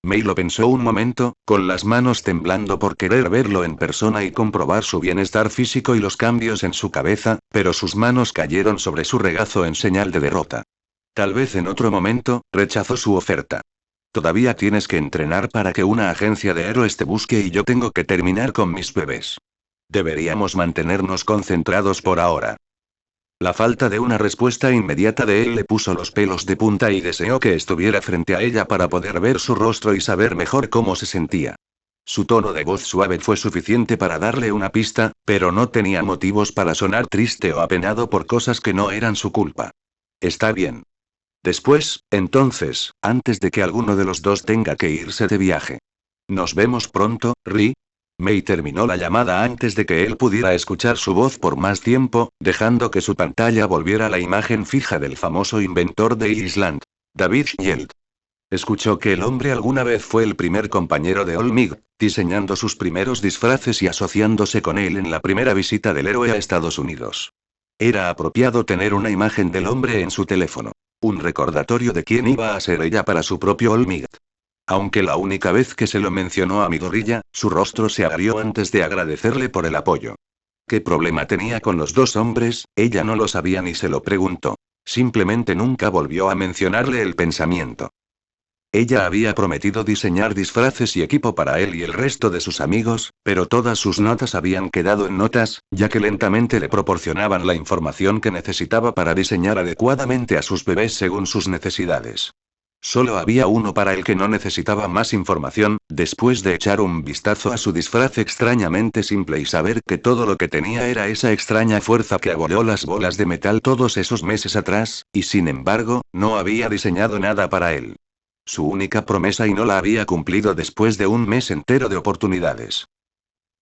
Mei lo pensó un momento, con las manos temblando por querer verlo en persona y comprobar su bienestar físico y los cambios en su cabeza, pero sus manos cayeron sobre su regazo en señal de derrota. Tal vez en otro momento, rechazó su oferta. Todavía tienes que entrenar para que una agencia de héroes te busque y yo tengo que terminar con mis bebés. Deberíamos mantenernos concentrados por ahora. La falta de una respuesta inmediata de él le puso los pelos de punta y deseó que estuviera frente a ella para poder ver su rostro y saber mejor cómo se sentía. Su tono de voz suave fue suficiente para darle una pista, pero no tenía motivos para sonar triste o apenado por cosas que no eran su culpa. Está bien. Después, entonces, antes de que alguno de los dos tenga que irse de viaje. Nos vemos pronto, Ri. Mei terminó la llamada antes de que él pudiera escuchar su voz por más tiempo, dejando que su pantalla volviera a la imagen fija del famoso inventor de Island, David Yeld. Escuchó que el hombre alguna vez fue el primer compañero de Olmig, diseñando sus primeros disfraces y asociándose con él en la primera visita del héroe a Estados Unidos. Era apropiado tener una imagen del hombre en su teléfono. Un recordatorio de quién iba a ser ella para su propio Olmig. Aunque la única vez que se lo mencionó a Midoriya, su rostro se agrió antes de agradecerle por el apoyo. ¿Qué problema tenía con los dos hombres? Ella no lo sabía ni se lo preguntó. Simplemente nunca volvió a mencionarle el pensamiento. Ella había prometido diseñar disfraces y equipo para él y el resto de sus amigos, pero todas sus notas habían quedado en notas, ya que lentamente le proporcionaban la información que necesitaba para diseñar adecuadamente a sus bebés según sus necesidades. Solo había uno para el que no necesitaba más información, después de echar un vistazo a su disfraz extrañamente simple y saber que todo lo que tenía era esa extraña fuerza que abolló las bolas de metal todos esos meses atrás, y sin embargo, no había diseñado nada para él. Su única promesa y no la había cumplido después de un mes entero de oportunidades.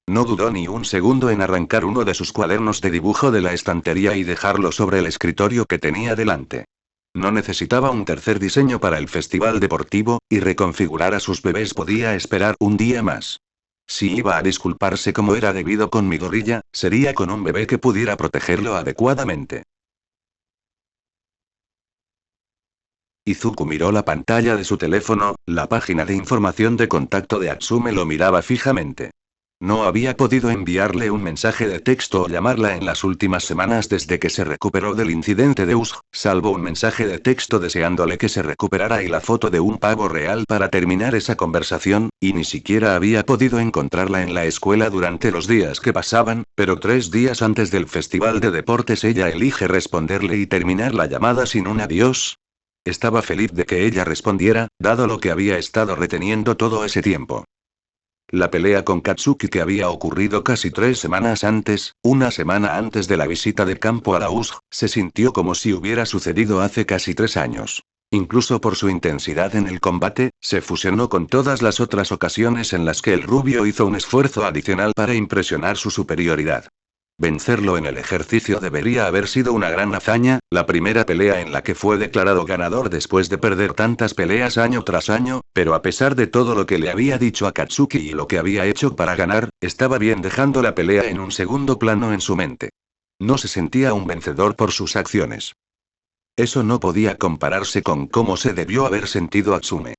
No dudó ni un segundo en arrancar uno de sus cuadernos de dibujo de la estantería y dejarlo sobre el escritorio que tenía delante. No necesitaba un tercer diseño para el festival deportivo, y reconfigurar a sus bebés podía esperar un día más. Si iba a disculparse como era debido con Midoriya, sería con un bebé que pudiera protegerlo adecuadamente. Izuku miró la pantalla de su teléfono, la página de información de contacto de Atsume lo miraba fijamente. No había podido enviarle un mensaje de texto o llamarla en las últimas semanas desde que se recuperó del incidente de Usg, salvo un mensaje de texto deseándole que se recuperara y la foto de un pavo real para terminar esa conversación, y ni siquiera había podido encontrarla en la escuela durante los días que pasaban, pero 3 días antes del festival de deportes ella elige responderle y terminar la llamada sin un adiós. Estaba feliz de que ella respondiera, dado lo que había estado reteniendo todo ese tiempo. La pelea con Katsuki que había ocurrido casi 3 semanas antes, una semana antes de la visita de campo a la USG, se sintió como si hubiera sucedido hace casi 3 años. Incluso por su intensidad en el combate, se fusionó con todas las otras ocasiones en las que el rubio hizo un esfuerzo adicional para impresionar su superioridad. Vencerlo en el ejercicio debería haber sido una gran hazaña, la primera pelea en la que fue declarado ganador después de perder tantas peleas año tras año, pero a pesar de todo lo que le había dicho a Katsuki y lo que había hecho para ganar, estaba bien dejando la pelea en un segundo plano en su mente. No se sentía un vencedor por sus acciones. Eso no podía compararse con cómo se debió haber sentido Atsume.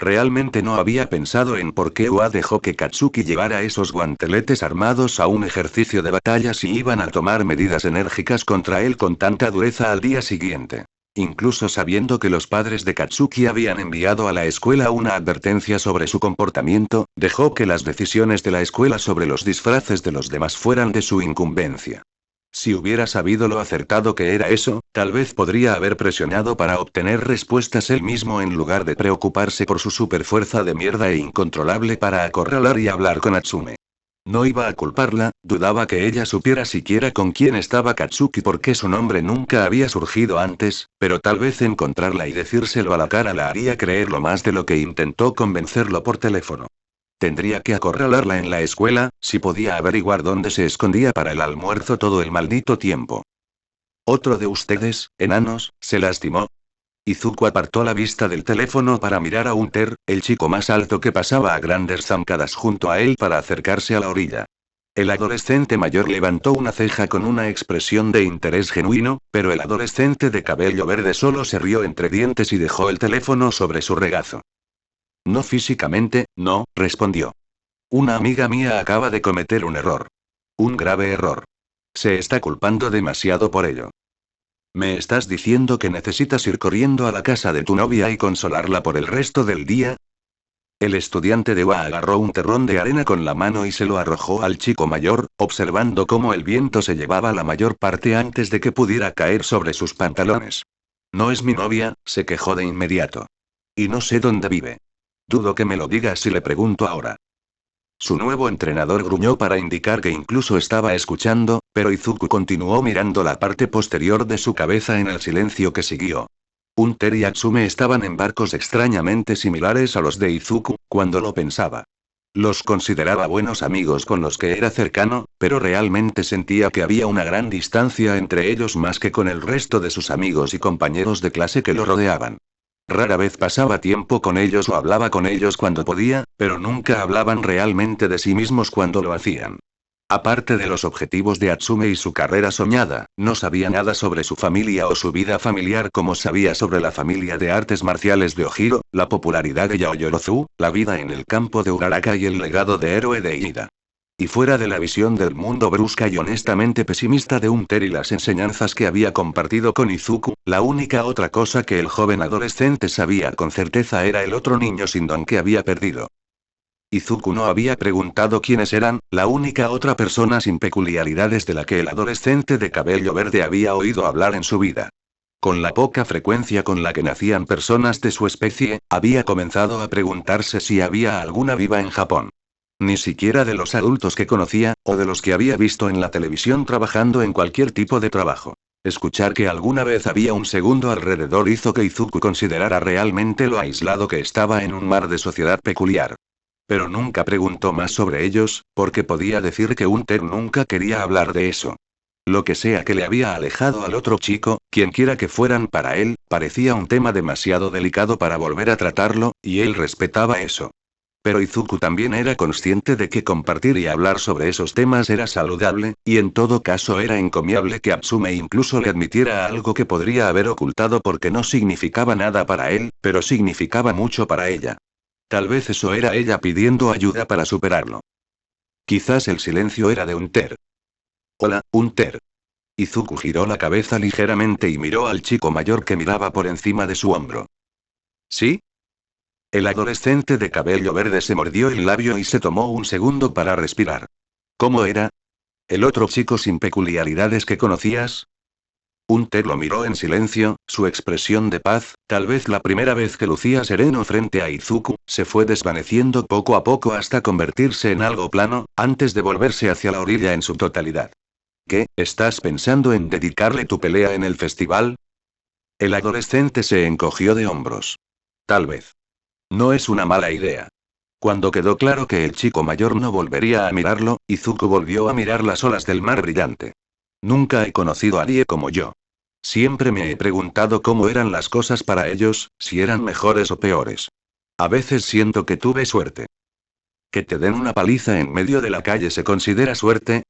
Realmente no había pensado en por qué Ua dejó que Katsuki llevara esos guanteletes armados a un ejercicio de batalla si iban a tomar medidas enérgicas contra él con tanta dureza al día siguiente. Incluso sabiendo que los padres de Katsuki habían enviado a la escuela una advertencia sobre su comportamiento, dejó que las decisiones de la escuela sobre los disfraces de los demás fueran de su incumbencia. Si hubiera sabido lo acertado que era eso, tal vez podría haber presionado para obtener respuestas él mismo en lugar de preocuparse por su superfuerza de mierda e incontrolable para acorralar y hablar con Atsume. No iba a culparla, dudaba que ella supiera siquiera con quién estaba Katsuki porque su nombre nunca había surgido antes, pero tal vez encontrarla y decírselo a la cara la haría creerlo más de lo que intentó convencerlo por teléfono. Tendría que acorralarla en la escuela, si podía averiguar dónde se escondía para el almuerzo todo el maldito tiempo. ¿Otro de ustedes, enanos, se lastimó? Izuku apartó la vista del teléfono para mirar a Hunter, el chico más alto que pasaba a grandes zancadas junto a él para acercarse a la orilla. El adolescente mayor levantó una ceja con una expresión de interés genuino, pero el adolescente de cabello verde solo se rió entre dientes y dejó el teléfono sobre su regazo. No físicamente, no, respondió. Una amiga mía acaba de cometer un error. Un grave error. Se está culpando demasiado por ello. ¿Me estás diciendo que necesitas ir corriendo a la casa de tu novia y consolarla por el resto del día? El estudiante de UA agarró un terrón de arena con la mano y se lo arrojó al chico mayor, observando cómo el viento se llevaba la mayor parte antes de que pudiera caer sobre sus pantalones. No es mi novia, se quejó de inmediato. Y no sé dónde vive. Dudo que me lo digas si le pregunto ahora. Su nuevo entrenador gruñó para indicar que incluso estaba escuchando, pero Izuku continuó mirando la parte posterior de su cabeza en el silencio que siguió. Hunter y Atsume estaban en barcos extrañamente similares a los de Izuku, cuando lo pensaba. Los consideraba buenos amigos con los que era cercano, pero realmente sentía que había una gran distancia entre ellos más que con el resto de sus amigos y compañeros de clase que lo rodeaban. Rara vez pasaba tiempo con ellos o hablaba con ellos cuando podía, pero nunca hablaban realmente de sí mismos cuando lo hacían. Aparte de los objetivos de Atsume y su carrera soñada, no sabía nada sobre su familia o su vida familiar como sabía sobre la familia de artes marciales de Ojiro, la popularidad de Yaoyorozu, la vida en el campo de Uraraka y el legado de héroe de Ida. Y fuera de la visión del mundo brusca y honestamente pesimista de Hunter y las enseñanzas que había compartido con Izuku, la única otra cosa que el joven adolescente sabía con certeza era el otro niño sin don que había perdido. Izuku no había preguntado quiénes eran, la única otra persona sin peculiaridades de la que el adolescente de cabello verde había oído hablar en su vida. Con la poca frecuencia con la que nacían personas de su especie, había comenzado a preguntarse si había alguna viva en Japón. Ni siquiera de los adultos que conocía, o de los que había visto en la televisión trabajando en cualquier tipo de trabajo. Escuchar que alguna vez había un segundo alrededor hizo que Izuku considerara realmente lo aislado que estaba en un mar de sociedad peculiar. Pero nunca preguntó más sobre ellos, porque podía decir que Hunter nunca quería hablar de eso. Lo que sea que le había alejado al otro chico, quienquiera que fueran para él, parecía un tema demasiado delicado para volver a tratarlo, y él respetaba eso. Pero Izuku también era consciente de que compartir y hablar sobre esos temas era saludable, y en todo caso era encomiable que Atsume incluso le admitiera algo que podría haber ocultado porque no significaba nada para él, pero significaba mucho para ella. Tal vez eso era ella pidiendo ayuda para superarlo. Quizás el silencio era de Unter. Hola, Unter. Izuku giró la cabeza ligeramente y miró al chico mayor que miraba por encima de su hombro. ¿Sí? El adolescente de cabello verde se mordió el labio y se tomó un segundo para respirar. ¿Cómo era? ¿El otro chico sin peculiaridades que conocías? Unter lo miró en silencio, su expresión de paz, tal vez la primera vez que lucía sereno frente a Izuku, se fue desvaneciendo poco a poco hasta convertirse en algo plano, antes de volverse hacia la orilla en su totalidad. ¿Qué, estás pensando en dedicarle tu pelea en el festival? El adolescente se encogió de hombros. Tal vez. No es una mala idea. Cuando quedó claro que el chico mayor no volvería a mirarlo, Izuku volvió a mirar las olas del mar brillante. Nunca he conocido a nadie como yo. Siempre me he preguntado cómo eran las cosas para ellos, si eran mejores o peores. A veces siento que tuve suerte. ¿Que te den una paliza en medio de la calle se considera suerte?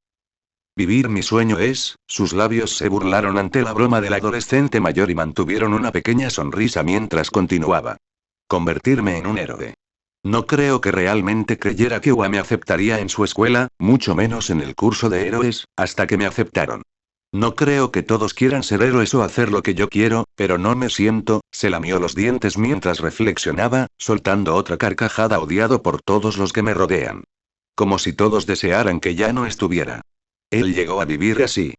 Vivir mi sueño es, sus labios se burlaron ante la broma del adolescente mayor y mantuvieron una pequeña sonrisa mientras continuaba. Convertirme en un héroe. No creo que realmente creyera que Ua me aceptaría en su escuela, mucho menos en el curso de héroes, hasta que me aceptaron. No creo que todos quieran ser héroes o hacer lo que yo quiero, pero no me siento, se lamió los dientes mientras reflexionaba, soltando otra carcajada odiado por todos los que me rodean. Como si todos desearan que ya no estuviera. Él llegó a vivir así.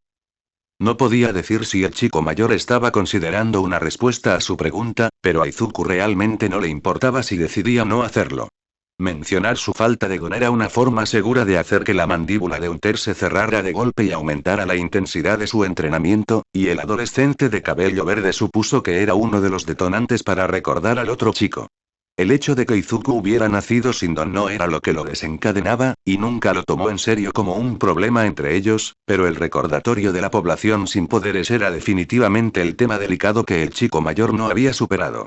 No podía decir si el chico mayor estaba considerando una respuesta a su pregunta, pero a Izuku realmente no le importaba si decidía no hacerlo. Mencionar su falta de gon era una forma segura de hacer que la mandíbula de Unter se cerrara de golpe y aumentara la intensidad de su entrenamiento, y el adolescente de cabello verde supuso que era uno de los detonantes para recordar al otro chico. El hecho de que Izuku hubiera nacido sin don no era lo que lo desencadenaba, y nunca lo tomó en serio como un problema entre ellos, pero el recordatorio de la población sin poderes era definitivamente el tema delicado que el chico mayor no había superado.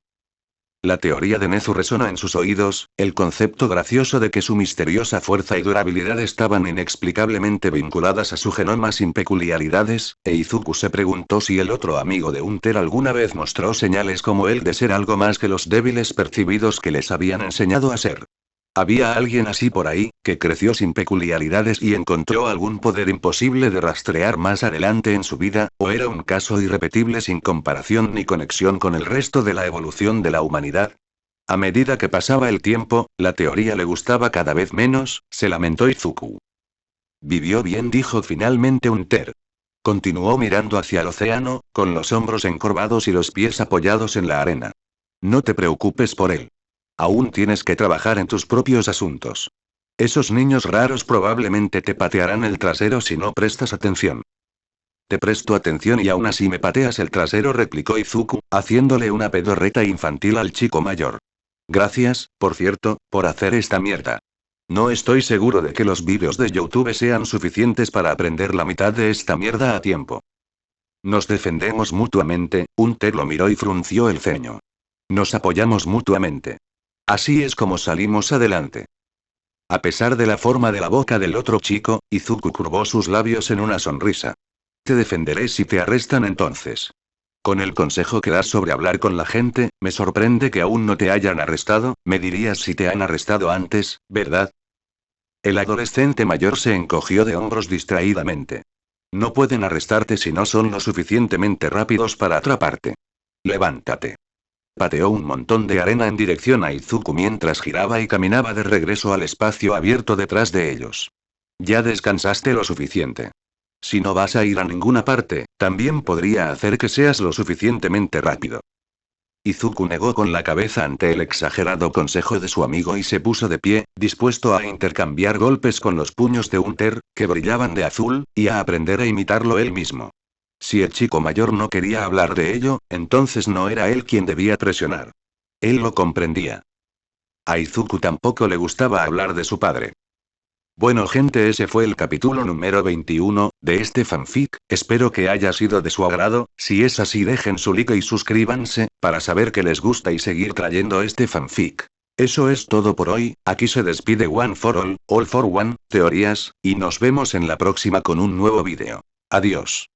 La teoría de Nezu resonó en sus oídos, el concepto gracioso de que su misteriosa fuerza y durabilidad estaban inexplicablemente vinculadas a su genoma sin peculiaridades, e Izuku se preguntó si el otro amigo de Unter alguna vez mostró señales como él de ser algo más que los débiles percibidos que les habían enseñado a ser. ¿Había alguien así por ahí, que creció sin peculiaridades y encontró algún poder imposible de rastrear más adelante en su vida, o era un caso irrepetible sin comparación ni conexión con el resto de la evolución de la humanidad? A medida que pasaba el tiempo, la teoría le gustaba cada vez menos, se lamentó Izuku. Vivió bien, dijo finalmente Unter. Continuó mirando hacia el océano, con los hombros encorvados y los pies apoyados en la arena. No te preocupes por él. Aún tienes que trabajar en tus propios asuntos. Esos niños raros probablemente te patearán el trasero si no prestas atención. Te presto atención y aún así me pateas el trasero, replicó Izuku, haciéndole una pedorreta infantil al chico mayor. Gracias, por cierto, por hacer esta mierda. No estoy seguro de que los vídeos de YouTube sean suficientes para aprender la mitad de esta mierda a tiempo. Nos defendemos mutuamente, Unter lo miró y frunció el ceño. Nos apoyamos mutuamente. Así es como salimos adelante. A pesar de la forma de la boca del otro chico, Izuku curvó sus labios en una sonrisa. Te defenderé si te arrestan entonces. Con el consejo que das sobre hablar con la gente, me sorprende que aún no te hayan arrestado, me dirías si te han arrestado antes, ¿verdad? El adolescente mayor se encogió de hombros distraídamente. No pueden arrestarte si no son lo suficientemente rápidos para atraparte. Levántate. Pateó un montón de arena en dirección a Izuku mientras giraba y caminaba de regreso al espacio abierto detrás de ellos. Ya descansaste lo suficiente. Si no vas a ir a ninguna parte, también podría hacer que seas lo suficientemente rápido. Izuku negó con la cabeza ante el exagerado consejo de su amigo y se puso de pie, dispuesto a intercambiar golpes con los puños de Unter, que brillaban de azul, y a aprender a imitarlo él mismo. Si el chico mayor no quería hablar de ello, entonces no era él quien debía presionar. Él lo comprendía. A Izuku tampoco le gustaba hablar de su padre. Bueno gente, ese fue el capítulo número 21, de este fanfic, espero que haya sido de su agrado, si es así dejen su like y suscríbanse, para saber que les gusta y seguir trayendo este fanfic. Eso es todo por hoy, aquí se despide One for All for One, teorías, y nos vemos en la próxima con un nuevo vídeo. Adiós.